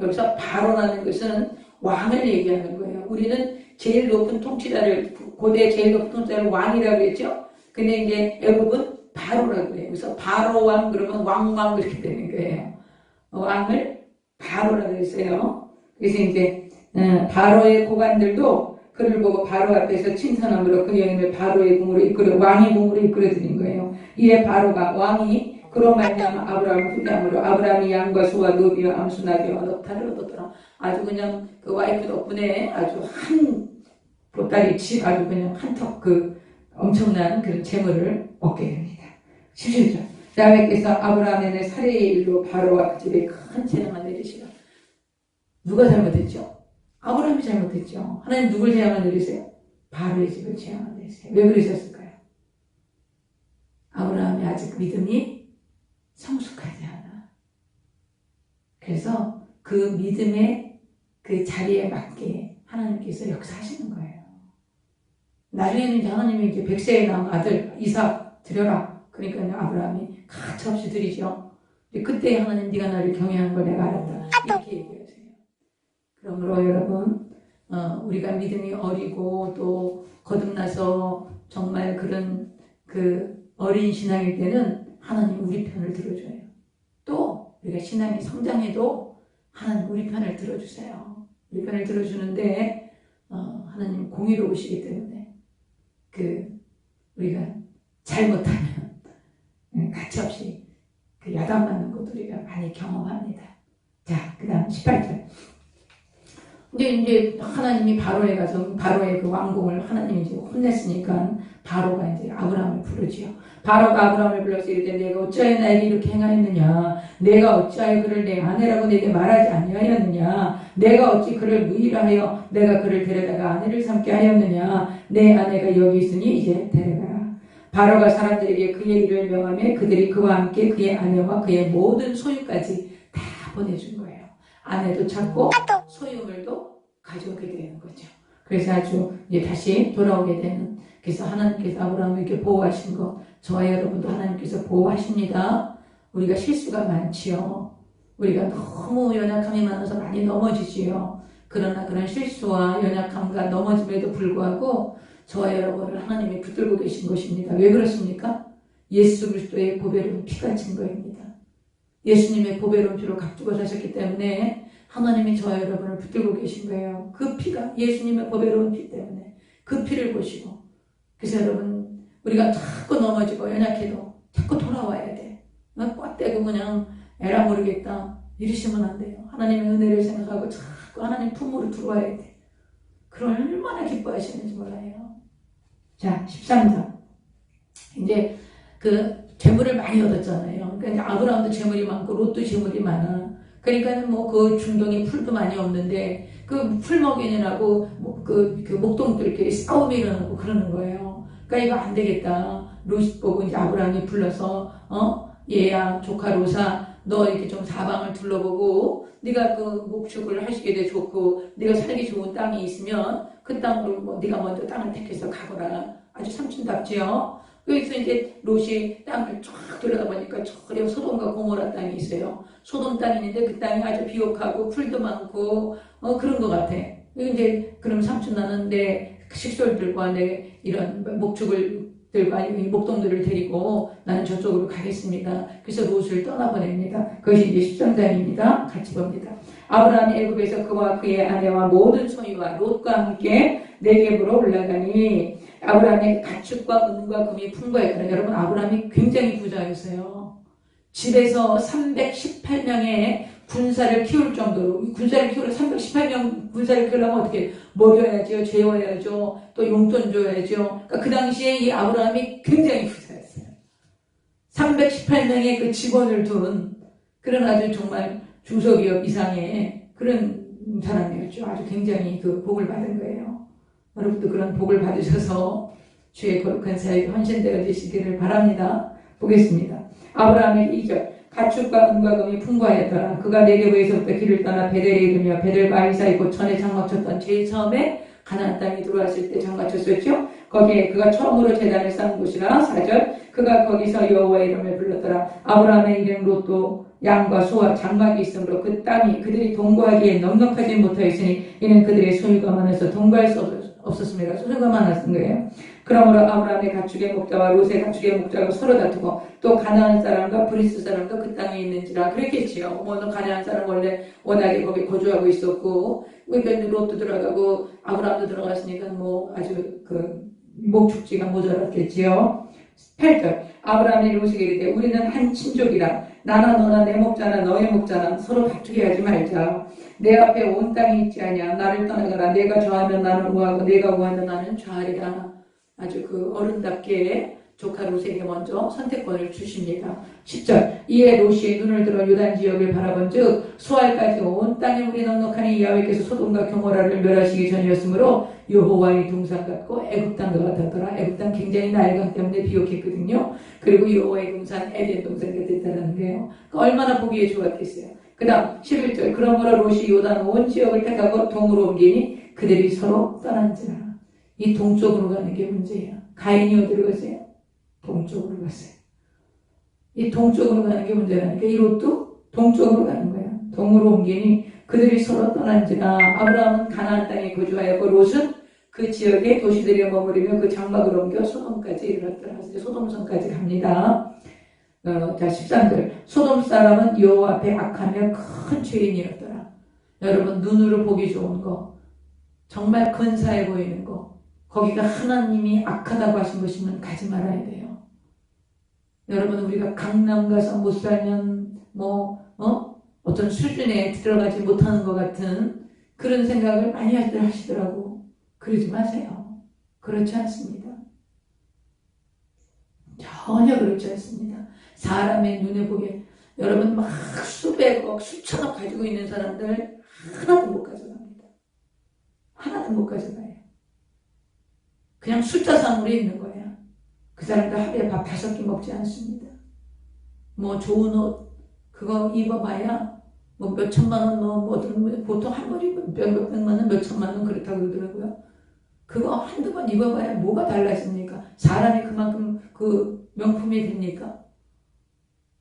여기서 바로라는 것은 왕을 얘기하는 거예요. 우리는 제일 높은 통치자를 고대 제일 높은 통치자를 왕이라고 했죠. 근데 이제 애굽은 바로라고 해요. 그래서 바로 왕 그러면 왕 그렇게 되는 거예요. 왕을 바로라고 했어요. 그래서 이제 바로의 고관들도 그를 보고 바로 앞에서 칭찬함으로 그 여인을 바로의 궁으로 왕의 궁으로 이끌어 드린 거예요. 이에 바로가 왕이 그로 말미암아 아브라함을 후대함으로 아브라함이 양과 소와 노비와 암수 나귀와 넉타를 얻었더라. 아주 그냥 그 와이프 덕분에 아주 한 보따리 집 아주 그냥 한턱 엄청난 그런 재물을 얻게 됩니다. 17절. 야훼께서 아브라함의 살해의 일로 바로와 그 집에 큰 재앙을 내리시라. 누가 잘못했죠? 아브라함이 잘못했죠. 하나님 누굴 재앙을 내리세요? 바로의 집을 재앙을 내리세요. 왜 그러셨을까요? 아브라함이 아직 믿음이 성숙하지 않아. 그래서 그 믿음의 그 자리에 맞게 하나님께서 역사하시는 거예요. 나중에는 이제 하나님이 이제 100세에 낳은 아들 이삭 드려라. 그러니까 아브라함이 가차없이 드리죠. 그때 하나님 네가 나를 경외하는 걸 내가 알았다. 이렇게 얘기하세요. 그러므로 여러분 우리가 믿음이 어리고 또 거듭나서 정말 그런 그 어린 신앙일 때는 하나님 우리 편을 들어줘요. 또 우리가 신앙이 성장해도 하나님 우리 편을 들어주세요. 우리 편을 들어주는데 하나님 공의로우시기 때문에 우리가 잘못하면 가차없이 그 야단맞는 것도 우리가 많이 경험합니다. 자, 그 다음 18절. 이제 하나님이 바로에 가서 바로의 그 왕궁을 하나님이 이제 혼냈으니까 바로가 이제 아브라함을 부르지요. 바로가 아브라함을 불러서 이르되 내가 어찌하여 나에게 이렇게 행하였느냐? 내가 어찌하여 그를 내 아내라고 내게 말하지 아니하였느냐? 내가 어찌 그를 무일하여 내가 그를 데려다가 아내를 삼게 하였느냐? 내 아내가 여기 있으니 이제 데려가라. 바로가 사람들에게 그의 일을 명하며 그들이 그와 함께 그의 아내와 그의 모든 소유까지 다 보내준 거예요. 아내도 찾고 소유물도 가져오게 되는 거죠. 그래서 아주 이제 다시 돌아오게 되는, 그래서 하나님께서 아브라함에게 보호하신 것, 저와 여러분도 하나님께서 보호하십니다. 우리가 실수가 많지요. 우리가 너무 연약함이 많아서 많이 넘어지지요. 그러나 그런 실수와 연약함과 넘어짐에도 불구하고 저와 여러분을 하나님이 붙들고 계신 것입니다. 왜 그렇습니까? 예수 그리스도의 보배로운 피가 증거입니다. 예수님의 보배로운 피로 값주고 사셨기 때문에 하나님이 저와 여러분을 붙들고 계신 거예요. 그 피가 예수님의 보배로운 피 때문에 그 피를 보시고, 그래서 여러분 우리가 자꾸 넘어지고 연약해도 자꾸 돌아와야 돼. 꽉대고 그냥 에라 모르겠다 이러시면 안 돼요. 하나님의 은혜를 생각하고 자꾸 하나님 품으로 들어와야 돼. 그걸 얼마나 기뻐하시는지 몰라요. 자, 13절. 이제 재물을 많이 얻었잖아요. 그러니까 아브라함도 재물이 많고 롯도 재물이 많아. 그러니까 그 중동에 풀도 많이 없는데 그 풀 먹이느라고 그 목동들끼리 싸움이 일어나고 그러는 거예요. 그러니까 이거 안 되겠다. 롯 보고 이제 아브라함이 불러서 얘야 조카 롯아 너 이렇게 좀 사방을 둘러보고 네가 그 목축을 하시게 돼 좋고 네가 살기 좋은 땅이 있으면 그 땅으로 네가 먼저 땅을 택해서 가거라. 아주 삼촌답지요. 그래서 이제 롯이 땅을 쫙 들여다보니까 저리 소돔과 고모라 땅이 있어요. 소돔 땅이 있는데 그 땅이 아주 비옥하고 풀도 많고 그런 것 같아. 이제 그럼 삼촌 나는 내 식솔들과 내 이런 목축들과 목동들을 데리고 나는 저쪽으로 가겠습니다. 그래서 롯을 떠나보냅니다. 그것이 이제 13장입니다. 같이 봅니다. 아브라함이 애굽에서 그와 그의 아내와 모든 소유와 롯과 함께 네겝으로 올라가니 아브라함의 가축과 은과 금이 풍부했거든요. 여러분 아브라함이 굉장히 부자였어요. 집에서 318명의 군사를 키울 정도로, 군사를 키우려 318명 군사를 키우려면 어떻게 먹여야죠, 재워야죠, 또 용돈 줘야죠. 그러니까 그 당시에 이 아브라함이 굉장히 부자였어요. 318명의 그 직원을 둔 그런 아주 정말 중소기업 이상의 그런 사람이었죠. 아주 굉장히 그 복을 받은 거예요. 여러분도 그런 복을 받으셔서 주의 거룩한 사역에 헌신되어 되시기를 바랍니다. 보겠습니다. 아브라함의 2절. 가축과 은과 금이 풍부하였더라. 그가 네겝에서부터 길을 떠나 베델에 이르며 베델과 아이사이 곧 전에 장막 쳤던 제일 처음에 가나안 땅에 들어왔을 때 장막 쳤었죠. 거기에 그가 처음으로 제단을 쌓은 곳이라. 4절. 그가 거기서 여호와의 이름을 불렀더라. 아브라함의 이름 롯도 양과 소와 장막이 있으므로 그 땅이 그들이 동거하기에 넉넉하지 못하였으니 이는 그들의 소유가 많아서 동거할 수 없었습니다. 소유가 많았던 거예요. 그러므로 아브라함의 가축의 목자와 롯의 가축의 목자가 서로 다투고 또 가나안 사람과 브리스 사람도 그 땅에 있는지라 그랬겠지요. 가나안 사람 원래 워낙에 거기 거주하고 있었고 그러니까 롯도 들어가고 아브라함도 들어갔으니까 아주 목축지가 모자랐겠지요. 8절. 아브라함이 롯에게 이르되 우리는 한 친족이라 나나 너나 내 목자나 너의 목자나 서로 다투게 하지 말자. 내 앞에 온 땅이 있지 아니야. 나를 떠나가라. 내가 좌하면 나는 우하고 내가 우하면 나는 좌하리라. 아주 어른답게 조카 롯에게 먼저 선택권을 주십니다. 10절. 이에 롯이 눈을 들어 요단 지역을 바라본즉 수알까지 온 땅에 우리 넉넉하니 야훼께서 소돔과 고모라를 멸하시기 전이었으므로 여호와의 동산 같고 애굽 땅과 같았더라. 애굽 땅 굉장히 나일강 때문에 비옥했거든요. 그리고 여호와의 동산 에덴 동산 같았다는 거예요. 얼마나 보기에 좋았겠어요. 그 다음 11절. 그러므로 롯이 요단 온 지역을 택하고 동으로 옮기니 그들이 서로 떠난지라. 이 동쪽으로 가는 게 문제예요. 가인이 어디로 갔어요? 동쪽으로 갔어요. 이 동쪽으로 가는 게 문제라니까. 이 롯도 동쪽으로 가는 거야. 동으로 옮기니 그들이 서로 떠난지라. 아브라함은 가나안 땅에 거주하였고 롯은 그 지역의 도시들에 머무르며 그 장막을 옮겨 소돔까지 이르렀더라. 이제 소돔성까지 갑니다. 자, 13절. 소돔 사람은 여호와 앞에 악하며 큰 죄인이었더라. 여러분, 눈으로 보기 좋은 거, 정말 근사해 보이는 거, 거기가 하나님이 악하다고 하신 것이면 가지 말아야 돼요. 여러분, 우리가 강남 가서 못 살면 어떤 수준에 들어가지 못하는 것 같은 그런 생각을 많이 하시더라고. 그러지 마세요. 그렇지 않습니다. 전혀 그렇지 않습니다. 사람의 눈에 보기에 여러분 막 수백억, 수천억 가지고 있는 사람들 하나도 못 가져갑니다. 하나도 못 가져가요. 그냥 숫자상으로 있는 거야. 그 사람들 하루에 밥 5끼 먹지 않습니다. 뭐 좋은 옷 그거 입어봐야 뭐 몇천만 원, 보통 한 벌이 몇백만 원, 몇천만 원 그렇다고 그러더라고요. 그거 한두 번 입어봐야 뭐가 달라집니까? 사람이 그만큼 그 명품이 됩니까?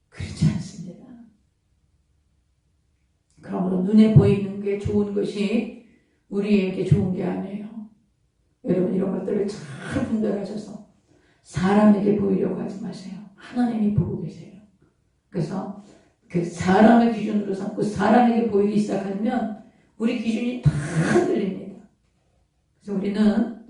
그렇지 않습니다. 그러므로 눈에 보이는 게 좋은 것이 우리에게 좋은 게 아니에요. 여러분 이런 것들을 잘 분별하셔서 사람에게 보이려고 하지 마세요. 하나님이 보고 계세요. 그래서 그 사람을 기준으로 삼고 사람에게 보이기 시작하면 우리 기준이 다 흔들립니다. 그래서 우리는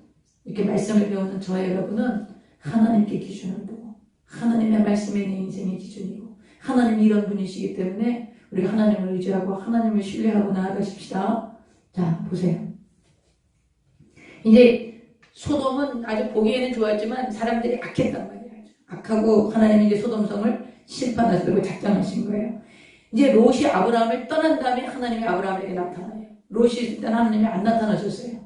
이렇게 말씀을 배우는 저와 여러분은 하나님께 기준을 두고 하나님의 말씀이 내 인생의 기준이고 하나님이 이런 분이시기 때문에 우리가 하나님을 의지하고 하나님을 신뢰하고 나아가십시다. 자, 보세요. 이제 소돔은 아주 보기에는 좋았지만 사람들이 악했단 말이에요. 악하고 하나님이 이제 소돔성을 심판하시려고 작정하신 거예요. 이제 롯이 아브라함을 떠난 다음에 하나님이 아브라함에게 나타나요. 롯이 일단 하나님이 안 나타나셨어요.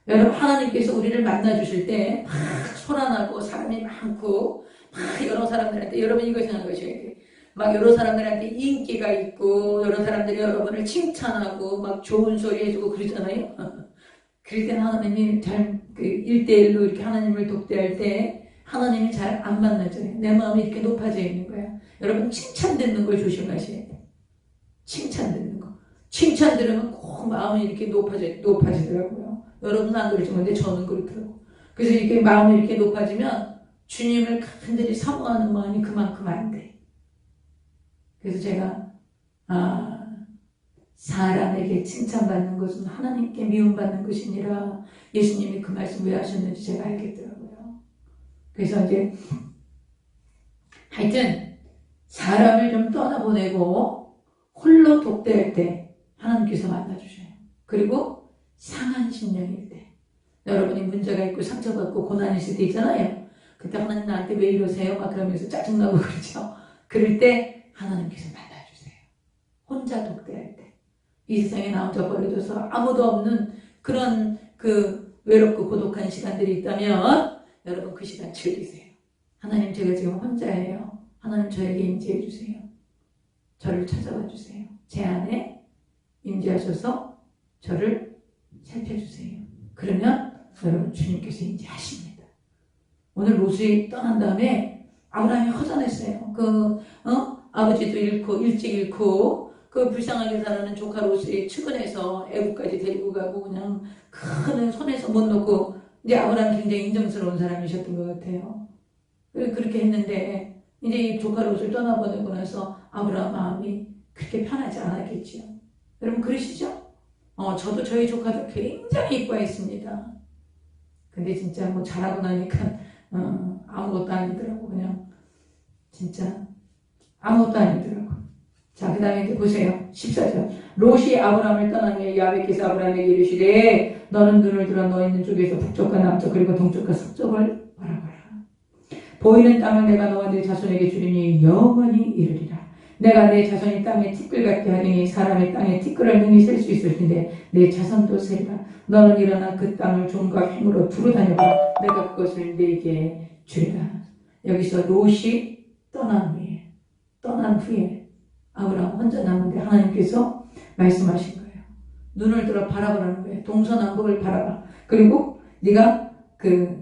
여러분 하나님께서 우리를 만나주실 때 막 소란하고 사람이 많고 막 여러 사람들한테 여러분 이거 생각하셔야 돼요. 막 여러 사람들한테 인기가 있고 여러 사람들이 여러분을 칭찬하고 막 좋은 소리 해주고 그러잖아요. 그럴 때는 하나님이 잘 1대1로 이렇게 하나님을 독대할 때 하나님이 잘 안 만나잖아요. 내 마음이 이렇게 높아져 있는 거야. 여러분 칭찬 듣는 걸 조심하셔야 돼요. 칭찬 듣는 거. 칭찬 들으면 꼭 마음이 이렇게 높아지더라고요. 여러분은 안 그러지 근데 저는 그렇더라고요. 그래서 이렇게 마음이 이렇게 높아지면 주님을 간절히 사모하는 마음이 그만큼 안 돼. 그래서 제가 사람에게 칭찬받는 것은 하나님께 미움받는 것이니라 예수님이 그 말씀 왜 하셨는지 제가 알겠더라고요. 그래서 이제 하여튼 사람을 좀 떠나보내고 홀로 독대할 때 하나님께서 만나주셔요. 그리고 상한 심령일 때 여러분이 문제가 있고 상처받고 고난이 있을 때 있잖아요. 그때 하나님 나한테 왜 이러세요? 막 그러면서 짜증나고 그러죠. 그럴 때 하나님께서 만나주세요. 혼자 독대할 때. 이 세상에 나 혼자 버려져서 아무도 없는 그런 그 외롭고 고독한 시간들이 있다면 여러분 그 시간 즐기세요. 하나님 제가 지금 혼자예요. 하나님 저에게 임재해 주세요. 저를 찾아와 주세요. 제 안에 임재하셔서 저를 살펴주세요. 그러면 여러분 주님께서 임재하십니다. 오늘 롯이 떠난 다음에 아브라함이 허전했어요. 아버지도 일찍 잃고 그 불쌍하게 살아는 조카 롯이 측은해서 애국까지 데리고 가고 그냥 큰 손에서 못 놓고 이제 아브라함이 굉장히 인정스러운 사람이셨던 것 같아요. 그렇게 했는데 이제 이 조카 롯을 떠나보내고 나서 아브라함 마음이 그렇게 편하지 않았겠지요. 여러분 그러시죠? 저도 저희 조카들 굉장히 이뻐했습니다. 근데 진짜 뭐 잘하고 나니까 아무것도 아니더라고. 그냥 진짜 아무것도 아니더라고. 자, 그 다음에 이제 보세요. 14절. 롯이 아브라함을 떠나며 야훼께서 아브라함에게 이르시되 너는 눈을 들어 너 있는 쪽에서 북쪽과 남쪽 그리고 동쪽과 서쪽을 바라봐라. 보이는 땅을 내가 너와 네 자손에게 주리니 영원히 이르리라. 내가 내 자손이 땅에 티끌 같게 하리니 사람의 땅에 티끌을 능히 셀 수 있을 텐데 내 자손도 세리라. 너는 일어나 그 땅을 종과 힘으로 두루 다녀봐. 내가 그것을 네게 주리라. 여기서 롯이 떠난 후에 아브라함 혼자 남은데 하나님께서 말씀하신 거예요. 눈을 들어 바라보라는 거예요. 동서남북을 바라봐. 그리고 네가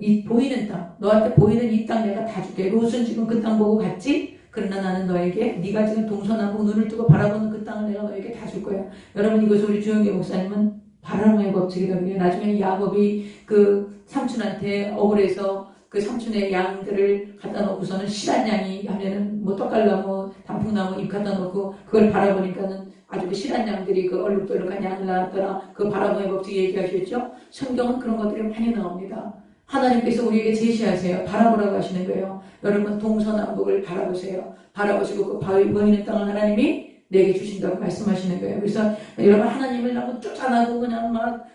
이 보이는 땅, 너한테 보이는 이 땅 내가 다 줄게. 롯은 지금 그 땅 보고 갔지? 그러나 나는 너에게 네가 지금 동서남북 눈을 뜨고 바라보는 그 땅을 내가 너에게 다 줄 거야. 여러분, 이것을 우리 주영계 목사님은 바람의 법칙이거든요. 나중에 야곱이 그 삼촌한테 억울해서 그 삼촌의 양들을 갖다 놓고서는 실한 양이 하면은 뭐 떡갈나무, 단풍나무 잎 갖다 놓고 그걸 바라보니까는 아주 그 실한 양들이 그 얼룩덜룩한 양을 낳았더라. 그 바람의 법칙 얘기하셨죠? 성경은 그런 것들이 많이 나옵니다. 하나님께서 우리에게 제시하세요. 바라보라고 하시는 거예요. 여러분, 동서남북을 바라보세요. 바라보시고 그 보이는 땅을 하나님이 내게 주신다고 말씀하시는 거예요. 그래서 여러분, 하나님을 너무 쫓아나고 그냥 막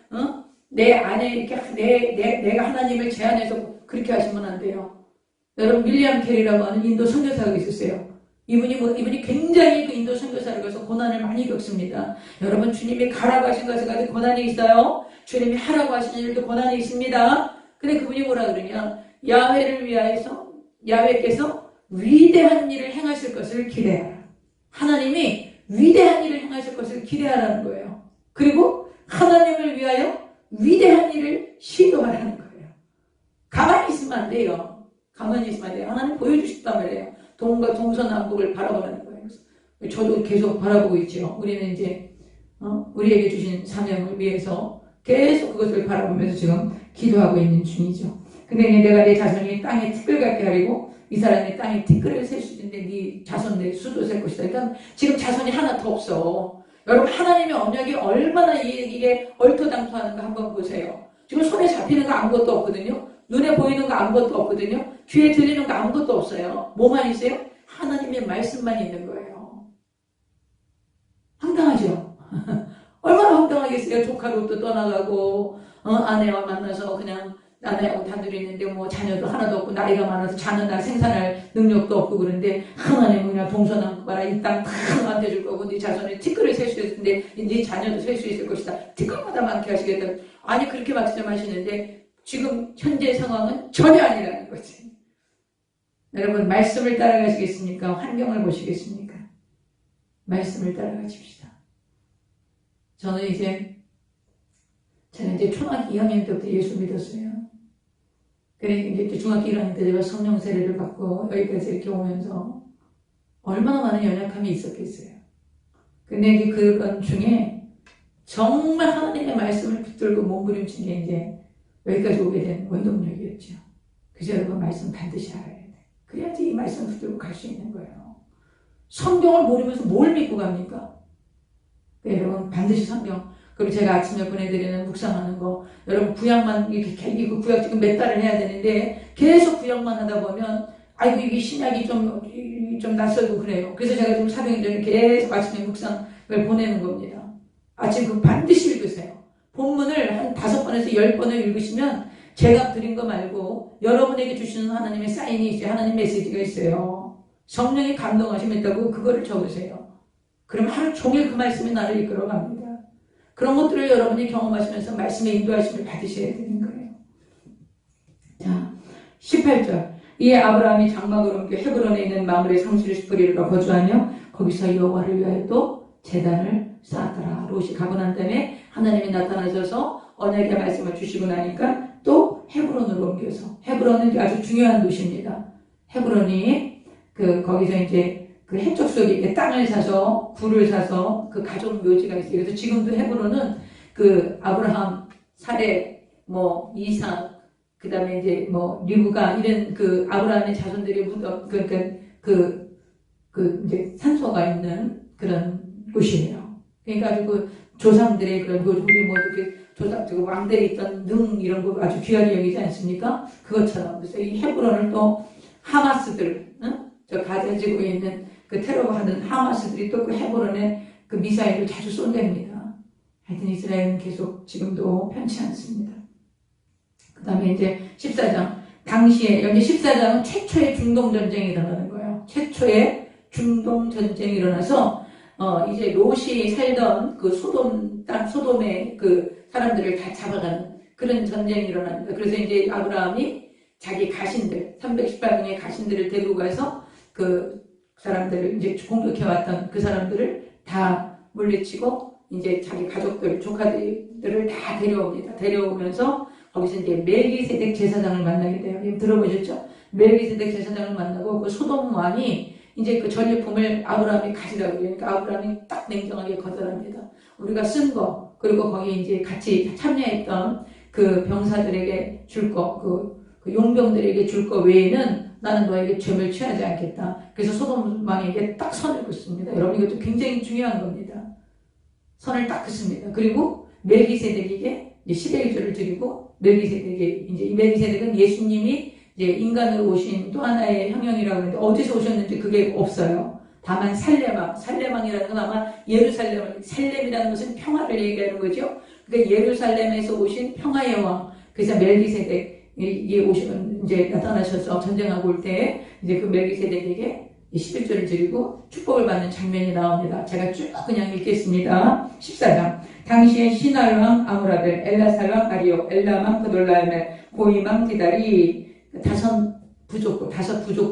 내 안에 이렇게 내가 하나님을 제한해서 그렇게 하시면 안 돼요. 여러분, 윌리엄 캐리라고 하는 인도 선교사가 있었어요. 이분이 굉장히 그 인도 선교사를 가서 고난을 많이 겪습니다. 여러분, 주님이 가라고 하신 것에 가지고 고난이 있어요. 주님이 하라고 하신 일도 고난이 있습니다. 근데 그분이 뭐라 그러냐? 야훼를 위하여서 야훼께서 위대한 일을 행하실 것을 기대하라. 하나님이 위대한 일을 행하실 것을 기대하라는 거예요. 그리고 하나님을 위하여 위대한 일을 시도하라는 거예요. 가만히 있으면 안 돼요. 가만히 있으면 안 돼요. 하나님 보여주셨단 말이에요. 동서남북을 바라보라는 거예요. 저도 계속 바라보고 있죠. 우리는 이제 우리에게 주신 사명을 위해서 계속 그것을 바라보면서 지금 기도하고 있는 중이죠. 근데 내가 내 자손이 땅에 티끌 같게 하리고 이 사람이 땅에 티끌을 셀 수 있는데 네 자손 내 수도 셀 것이다. 그러니까 지금 자손이 하나 더 없어. 여러분, 하나님의 언약이 얼마나 이게 얼토당토하는가 한번 보세요. 지금 손에 잡히는 거 아무것도 없거든요. 눈에 보이는 거 아무것도 없거든요. 귀에 들리는 거 아무것도 없어요. 뭐만 있어요? 하나님의 말씀만 있는 거예요. 황당하죠? 얼마나 황당하겠어요. 조카로 또 떠나가고 아내와 만나서 그냥 아내하고 단둘이 있는데 뭐 자녀도 하나도 없고 나이가 많아서 자녀나 생산할 능력도 없고 그런데 하나님은 그냥 동서남북 봐라. 이 땅 다 너한테 줄 거고 네 자손에 티끌을 셀 수 있을 텐데 네 자녀도 셀 수 있을 것이다. 티끌마다 많게 하시겠다. 아니, 그렇게 말씀하시는데 지금 현재 상황은 전혀 아니라는 거지. 여러분, 말씀을 따라가시겠습니까? 환경을 보시겠습니까? 말씀을 따라가십시다. 저는 이제 초등학교 2학년 때부터 예수 믿었어요. 그래서 이제 중학교 1학년 때 제가 성령 세례를 받고 여기까지 이렇게 오면서 얼마나 많은 연약함이 있었겠어요. 근데 이제 그런 중에 정말 하나님의 말씀을 붙들고 몸부림친 게 이제 여기까지 오게 된 원동력이었죠. 그래서 여러분, 말씀 반드시 알아야 돼. 그래야지 이 말씀 붙들고 갈 수 있는 거예요. 성경을 모르면서 뭘 믿고 갑니까? 여러분, 반드시 성경. 그리고 제가 아침에 보내드리는 묵상하는 거, 여러분, 구약만 이거 구약 지금 몇 달을 해야 되는데 계속 구약만 하다 보면 아이고 이게 신약이 좀 낯설고 그래요. 그래서 제가 좀 사병이들 계속 아침에 묵상을 보내는 겁니다. 아침 그 반드시 읽으세요. 본문을 한 5번에서 10번을 읽으시면 제가 드린 거 말고 여러분에게 주시는 하나님의 사인이 있어요. 하나님 메시지가 있어요. 성령이 감동하시면다고 그거를 적으세요. 그럼 하루 종일 그 말씀이 나를 이끌어갑니다. 그런 것들을 여러분이 경험하시면서 말씀의 인도하심을 받으셔야 되는 거예요. 자, 18절. 이에 아브라함이 장막을 옮겨 헤브론에 있는 마므레 상수리 스프리로 거주하며 거기서 여호와를 위하여 또 제단을 쌓았더라. 롯이 가고 난 다음에 하나님이 나타나셔서 언약의 말씀을 주시고 나니까 또 헤브론으로 옮겨서, 헤브론은 아주 중요한 도시입니다. 헤브론이 거기서 이제 그 해적 속에 땅을 사서 굴을 사서 그 가족 묘지가 있어요. 그래서 지금도 헤브론은 그 아브라함, 사레, 뭐 이삭, 그 다음에 이제 뭐 리브가 이런 그 아브라함의 자손들이 묻어 이제 산소가 있는 그런 곳이에요. 그러니까 그 조상들의 그런 우리 뭐 이렇게 조상 왕들이 있던 능 이런 거 아주 귀하게 여기지 않습니까? 그것처럼. 그래서 이 헤브론을 또 하마스들, 저 가자 지구에 있는 그 테러가 하는 하마스들이 또 그 헤브론에 그 미사일을 자주 쏜답니다. 하여튼 이스라엘은 계속 지금도 편치 않습니다. 그 다음에 이제 14장. 당시에, 여기 14장은 최초의 중동전쟁이 일어나는 거예요. 최초의 중동전쟁이 일어나서, 이제 롯이 살던 그 소돔의 그 사람들을 다 잡아가는 그런 전쟁이 일어납니다. 그래서 이제 아브라함이 자기 가신들, 318명의 가신들을 데리고 가서 그 사람들을 이제 공격해왔던 그 사람들을 다 물리치고 이제 자기 가족들, 조카들을 다 데려옵니다. 데려오면서 거기서 이제 멜기세덱 제사장을 만나게 돼요. 들어보셨죠? 멜기세덱 제사장을 만나고 그 소돔 왕이 이제 그 전리품을 아브라함이 가지라고 해요. 그러니까 아브라함이 딱 냉정하게 거절합니다. 우리가 쓴 거, 그리고 거기 이제 같이 참여했던 그 병사들에게 줄 거, 그 용병들에게 줄 거 외에는 나는 너에게 죄를 취하지 않겠다. 그래서 소돔 왕에게 딱 선을 긋습니다. 여러분 이것도 굉장히 중요한 겁니다. 선을 딱 긋습니다. 그리고 멜기세덱에게 이제 11조를 드리고 멜기세덱에 이제 이 멜기세덱은 예수님이 이제 인간으로 오신 또 하나의 형형이라고 하는데 어디서 오셨는지 그게 없어요. 다만 살레망이라는 건 아마 살렘이라는 것은 평화를 얘기하는 거죠. 그러니까 예루살렘에서 오신 평화의 왕. 그래서 멜기세덱이 오시면 이제 나타나셔서 전쟁하고 올 때 이제 그 멜기세덱에게 11조를 드리고 축복을 받는 장면이 나옵니다. 제가 쭉 그냥 읽겠습니다. 14장. 당시에 시날왕 아므라벨, 엘라살왕 아리오, 엘라망 그돌라에멜, 고이망 디달이 다섯 부족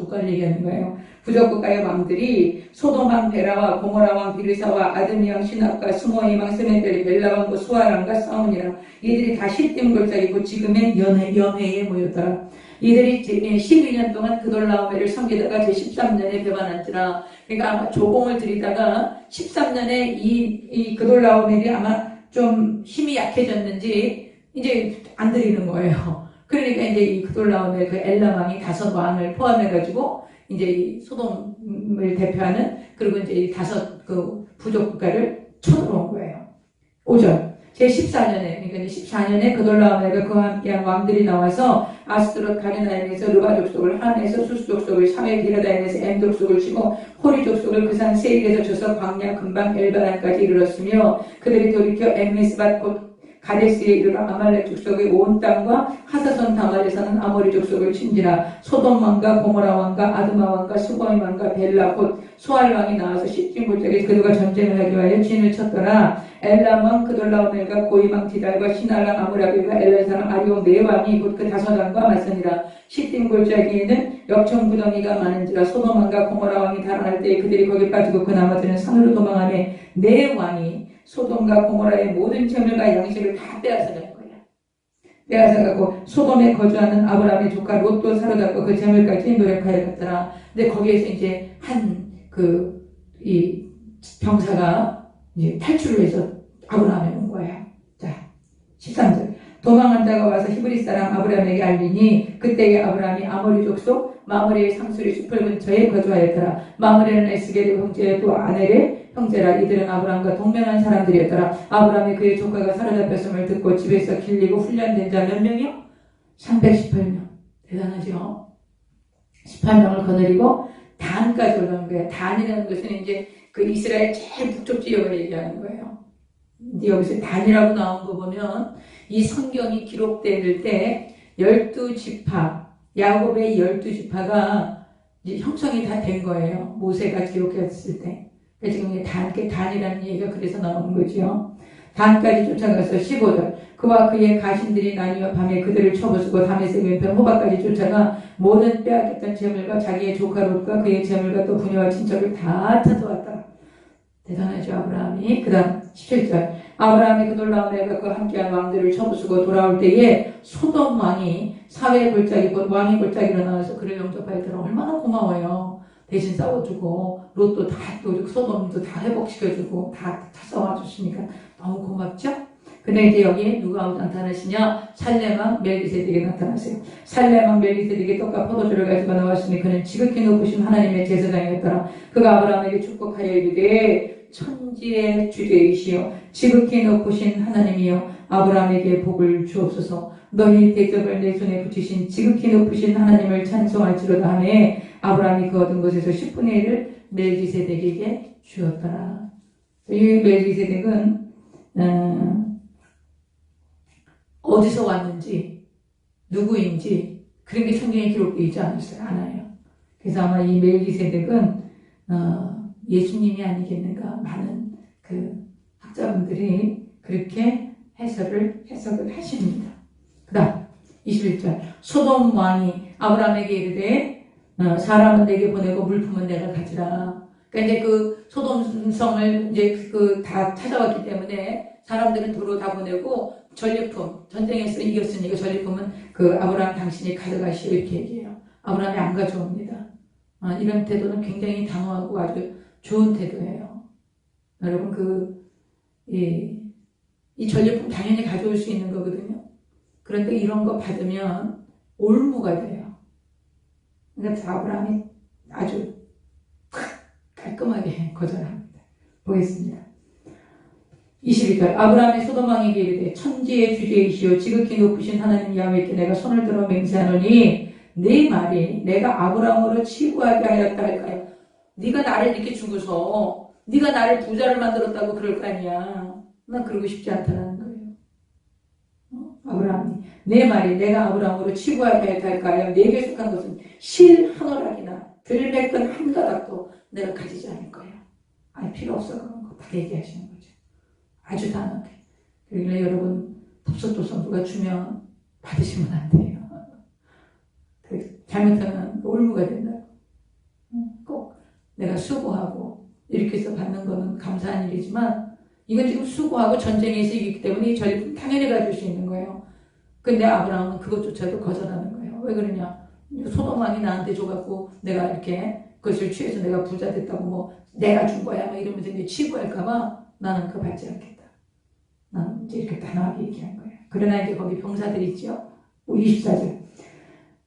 국가를 얘기하는 거예요. 부족 국가의 왕들이 소돔왕 베라와 고모라왕 비르사와 아드미왕 시납과 스모이왕 스메델이 벨라왕과 수아랑과 싸우니라. 이들이 다 시딤 골짜기고 지금의 연회에 모였더라. 이들이 12년 동안 그돌라오메를 섬기다가 제13년에 배반한지라. 그러니까 아마 조공을 들이다가 13년에 이 그돌라오멜이 아마 좀 힘이 약해졌는지 이제 안 드리는 거예요. 그러니까 이제 이 그돌라오멜 그 엘라왕이 5왕을 포함해가지고 이제 이 소돔을 대표하는 그리고 이제 이 5 부족 국가를 쳐들어온 거예요. 5절. 제14년에, 그러니까 이제 14년에 그돌라오멜과 그와 함께한 왕들이 나와서 아스드롯 가르나임에서 르바 족속을, 한에서 수스 족속을, 샤멜 기라다임에서 엠 족속을 치고 호리 족속을 그 산 세일에서 쳐서 광야 근방 엘바란까지 이르렀으며 그들이 돌이켜 엠메스밭 곧 가데스에 이르러 아말렉 족속의 온 땅과 하사손 다말에 사는 아모리 족속을 친지라. 소돔 왕과 고모라 왕과 아드마 왕과 스보임 왕과 벨라 곧 소알 왕이 나와서 시딤 골짜기에 그들과 전쟁을 하기 위하여 진을 쳤더라. 엘람 왕 그돌라오멜과 고임 왕 디달과 시날랑 아므라벨과 엘라사랑 아리오 네 왕이 곧 그 5왕과 맞서니라. 시딤 골짜기에는 역청 구덩이가 많은지라. 소돔 왕과 고모라 왕이 달아날 때에 그들이 거기 빠지고 그 나머지는 산으로 도망하며 네 왕이 소돔과 고모라의 모든 재물과 양식을 다 빼앗아가는 거야. 빼앗아가고 소돔에 거주하는 아브라함의 조카 롯도 사로잡고 그 재물까지 노력하여 갔더라. 근데 거기에서 이제 이 병사가 이제 탈출을 해서 아브라함에 온 거야. 자, 13절. 도망한 자가 와서 히브리 사람 아브라함에게 알리니 그때에 아브라함이 아모리 족속 마므리의 상수리 숲을 근처에 거주하였더라. 마므리는 에스겔의 형제의 또 아넬의 형제라. 이들은 아브라함과 동맹한 사람들이었더라. 아브라함이 그의 조카가 사로잡혔음을 듣고 집에서 길리고 훈련된 자 몇 명이요? 318명. 대단하죠? 18명을 거느리고 단까지 올라온 거예요. 단이라는 것은 이제 그 이스라엘 제일 북쪽 지역을 얘기하는 거예요. 근데 여기서 단이라고 나온 거 보면 이 성경이 기록될 때 12지파, 야곱의 12지파가 이제 형성이 다 된 거예요. 모세가 기록했을 때. 지금 단이라는 얘기가 그래서 나오는 거죠. 단까지 쫓아가서 15절. 그와 그의 가신들이 나뉘어 밤에 그들을 쳐부수고 다메섹 왼편 호박까지 쫓아가 모든 빼앗겼던 재물과 자기의 조카 롯과 그의 재물과 또 부녀와 친척을 다 찾아왔다. 대단하죠, 아브라함이. 그 다음 17절. 아브라함이 그돌라오멜과 그와 함께한 왕들을 쳐부수고 돌아올 때에 소돔 왕이 사회의 골짜기 곧 왕의 골짜기로 나와서 그를 영접하였더라. 얼마나 고마워요. 대신 싸워주고 롯도 다 또 소돔도 다 회복시켜주고 다 싸워주시니까 너무 고맙죠? 근데 이제 여기 누가 나타나시냐? 살렘왕 멜기세덱이 나타나세요. 살렘왕 멜기세덱이 떡과 포도주를 가지고 나왔으니 그는 지극히 높으신 하나님의 제사장이었더라. 그가 아브라함에게 축복하여 이르되 천지의 주제이시여 지극히 높으신 하나님이여 아브라함에게 복을 주옵소서. 너희 대적을 내 손에 붙이신 지극히 높으신 하나님을 찬송할지로다 하매 아브라함이 그 얻은 것에서 10분의 1을 멜기세덱에게 주었더라. 이 멜기세덱은 어디서 왔는지 누구인지 그런 게 성경에 기록되어 있지 않아요. 그래서 아마 이 멜기세덱은 예수님이 아니겠는가 많은 그 학자분들이 그렇게 해석을 하십니다. 그 다음 21절. 소돔 왕이 아브라함에게 이르되 사람은 내게 보내고 물품은 내가 가지라. 그러니까 이제 그 소돔 성을 이제 다 찾아왔기 때문에 사람들은 도로 다 보내고 전리품, 전쟁에서 이겼으니까 전리품은 그 아브라함 당신이 가져가시오 이렇게 얘기해요. 아브라함이 안 가져옵니다. 이런 태도는 굉장히 단호하고 아주 좋은 태도예요. 여러분 이 전리품 당연히 가져올 수 있는 거거든요. 그런데 이런 거 받으면 올무가 돼요. 그러니까 아브라함이 아주 깔끔하게 거절합니다. 보겠습니다. 22절 아브라함의 소돔왕에게 이르되 천지의 주제이시오 지극히 높으신 하나님 야훼께 내가 손을 들어 맹세하노니 네 말이 내가 아브라함으로 치부하게 하였다 할까요? 네가 나를 이렇게 주고서 네가 나를 부자를 만들었다고 그럴 거 아니야. 난 그러고 싶지 않다는 거예요. 아브라함이 내 말이 내가 아브라함으로 치부하게 하였다 할까요? 내게 속한 것은 실 한 오락이나 들매끈 한 가닥도 내가 가지지 않을 거야. 아니 필요 없어 그런 거 다 얘기하시는 거죠. 아주 단호하게. 그러길래 여러분 덥석덥석 누가 주면 받으시면 안 돼요. 잘못하면 올무가 된다고. 꼭 내가 수고하고 이렇게 해서 받는 거는 감사한 일이지만 이건 지금 수고하고 전쟁에서 이기기 때문에 이 전리품 당연히 가질 수 있는 거예요. 근데 아브라함은 그것조차도 거절하는 거예요. 왜 그러냐? 소돔왕이 나한테 줘갖고 내가 이렇게 그것을 취해서 내가 부자 됐다고 뭐 내가 준 거야 막 이러면서 이제 치부할까봐 나는 그거 받지 않겠다. 나는 이제 이렇게 단호하게 얘기한 거예요. 그러나 이제 거기 병사들이 있죠. 24절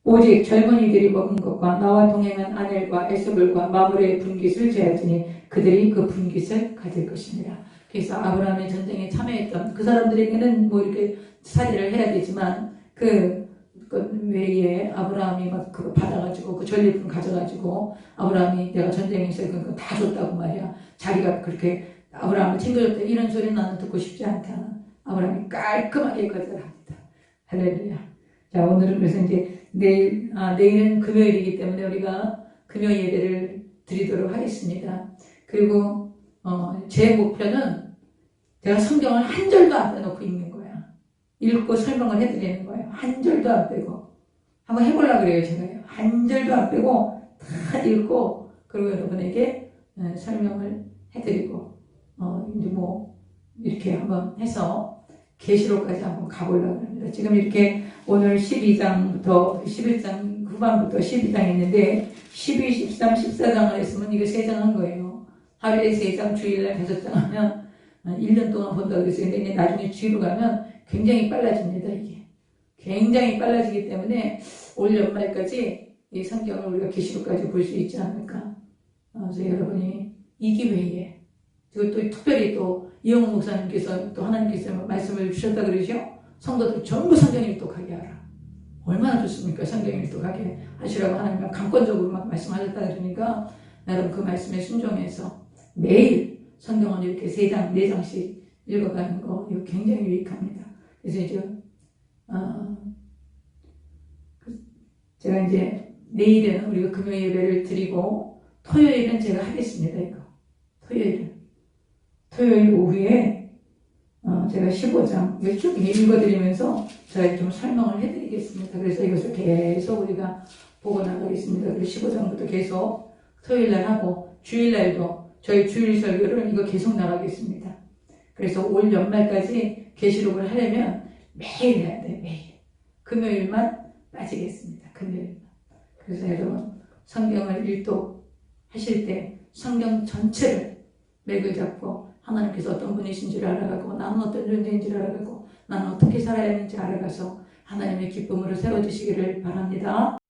오직 젊은이들이 먹은 것과 나와 동행한 아넬과 에스볼과 마므레의 분깃을 제하지니 그들이 그 분깃을 가질 것입니다. 그래서 아브라함의 전쟁에 참여했던 그 사람들에게는 뭐 이렇게 살이를 해야 되지만 그 외에 아브라함이 막 그거 받아가지고 그 전리품 가져가지고 아브라함이 내가 전쟁에서 그거 다 줬다고 말이야. 자기가 그렇게 아브라함을 챙겨줬다 이런 소리는 나는 듣고 싶지 않다. 아브라함이 깔끔하게 거절합니다. 할렐루야. 자 오늘은 그래서 이제 내일은 금요일이기 때문에 우리가 금요 예배를 드리도록 하겠습니다. 그리고 제 목표는 제가 성경을 한 절도 안 빼놓고 읽는 거야. 읽고 설명을 해드리는 거예요. 한 절도 안 빼고. 한번 해보려고 그래요, 제가요. 한 절도 안 빼고 다 읽고 그리고 여러분에게 설명을 해드리고 이제 뭐 이렇게 한번 해서 계시록까지 한번 가보려고 합니다. 지금 이렇게 오늘 12장부터 11장 후반부터 12장 있는데 12, 13, 14장을 했으면 이거 3장 한 거예요. 하루에 3장, 주일날 5장 하면 1년 동안 본다고 그랬어요. 근데 이제 나중에 주일로 가면 굉장히 빨라집니다. 이게 굉장히 빨라지기 때문에 올 연말까지 이 성경을 우리가 계시록까지 볼 수 있지 않을까. 그래서 여러분이 이 기회에 그리고 또 특별히 또 이영훈 목사님께서 또 하나님께서 말씀을 주셨다 그러죠. 성도들 전부 성경 일독하게 하라. 얼마나 좋습니까? 성경 일독하게 하시라고 하나님이 강권적으로 막 말씀하셨다 그러니까 여러분 그 말씀에 순종해서 매일 성경을 이렇게 3장, 4장씩 읽어가는 거 이거 굉장히 유익합니다. 그래서 이제 제가 이제 내일은 우리가 금요 예배를 드리고 토요일은 제가 하겠습니다. 이거 토요일 오후에 제가 15장 쭉 읽어드리면서 제가 좀 설명을 해드리겠습니다. 그래서 이것을 계속 우리가 보고 나가겠습니다. 그래서 15장부터 계속 토요일날 하고 주일날도 저희 주일 설교를 이거 계속 나가겠습니다. 그래서 올 연말까지 계시록을 하려면 매일 해야 돼요. 매일. 금요일만 빠지겠습니다. 금요일만. 그래서 여러분 성경을 일독하실 때 성경 전체를 맥을 잡고 하나님께서 어떤 분이신지를 알아가고 나는 어떤 존재인지를 알아가고 나는 어떻게 살아야 하는지 알아가서 하나님의 기쁨으로 세워주시기를 바랍니다.